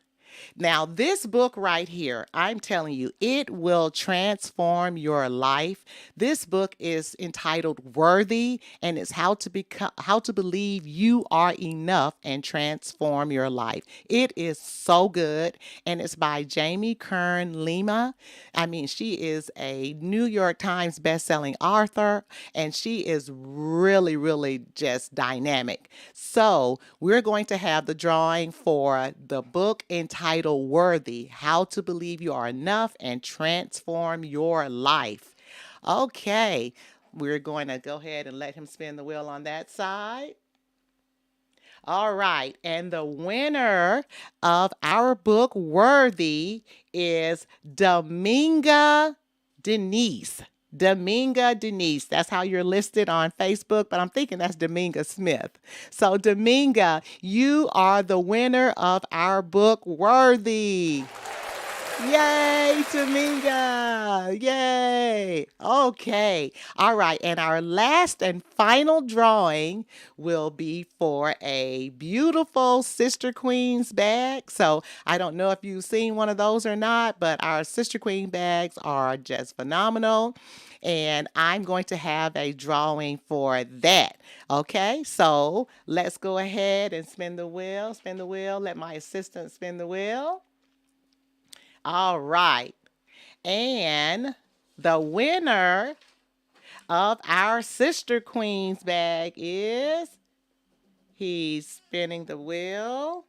now this book right here, I'm telling you, it will transform your life. This book is entitled Worthy, and it's how to believe you are enough and transform your life. It is so good, and it's by Jamie Kern Lima. I mean, she is a New York Times bestselling author, and she is really, really just dynamic. So we're going to have the drawing for the book entitled Worthy, How to Believe You Are Enough and Transform Your Life. Okay, we're going to go ahead and let him spin the wheel on that side. All right, and the winner of our book Worthy is Dominga Denise. Dominga Denise. That's how you're listed on Facebook, but I'm thinking that's Dominga Smith. So, Dominga, you are the winner of our book Worthy. Yay, Dominga! Yay! Okay. All right. And our last and final drawing will be for a beautiful Sister Queens bag. So I don't know if you've seen one of those or not, but our Sister Queen bags are just phenomenal. And I'm going to have a drawing for that. Okay. So let's go ahead and spin the wheel. Spin the wheel. Let my assistant spin the wheel. All right. And the winner of our Sister Queens bag is, he's spinning the wheel.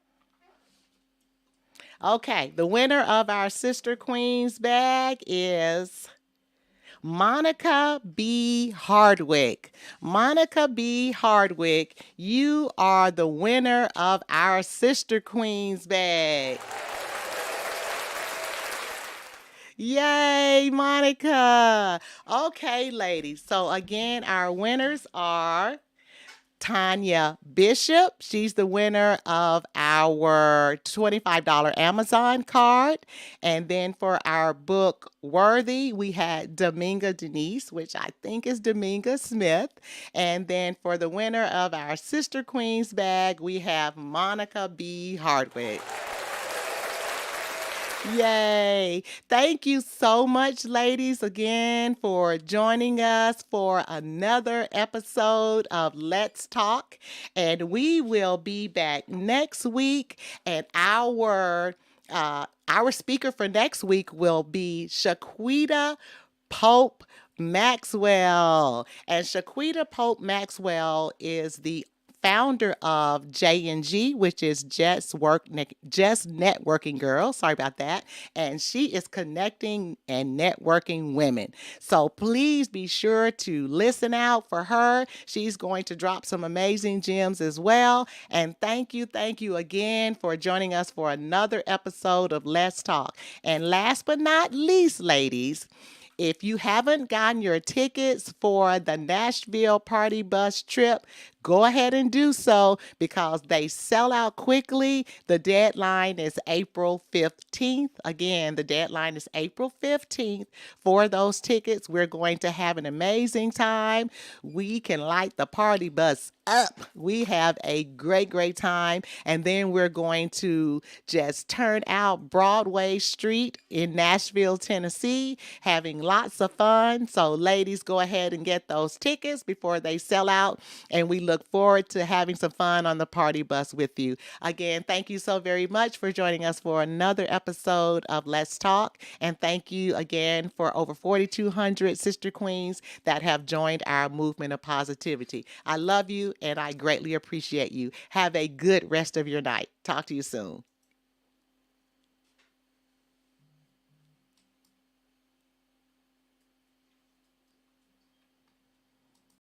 Okay, the winner of our Sister Queens bag is Monica B. Hardwick. Monica B. Hardwick, you are the winner of our Sister Queens bag. Yay, Monica. Okay, ladies. So again, our winners are Tanya Bishop. She's the winner of our $25 Amazon card. And then for our book Worthy, we had Dominga Denise, which I think is Dominga Smith. And then for the winner of our Sister Queens bag, we have Monica B. Hardwick. Yay. Thank you so much, ladies, again for joining us for another episode of Let's Talk. And we will be back next week, and our Our speaker for next week will be Shaquita Pope Maxwell. And Shaquita Pope Maxwell is the founder of J&G, which is Just Networking Girl. Sorry about that. And she is connecting and networking women. So please be sure to listen out for her. She's going to drop some amazing gems as well. And thank you again for joining us for another episode of Let's Talk. And last but not least, ladies, if you haven't gotten your tickets for the Nashville Party Bus trip, go ahead and do so because they sell out quickly. The deadline is April 15th. Again, the deadline is April 15th for those tickets. We're going to have an amazing time. We can light the party bus up. We have a great time. And then we're going to just turn out Broadway Street in Nashville, Tennessee, having lots of fun. So ladies, go ahead and get those tickets before they sell out. And we look forward to having some fun on the party bus with you. Again, thank you so very much for joining us for another episode of Let's Talk. And thank you again for over 4,200 sister queens that have joined our movement of positivity. I love you and I greatly appreciate you. Have a good rest of your night. Talk to you soon.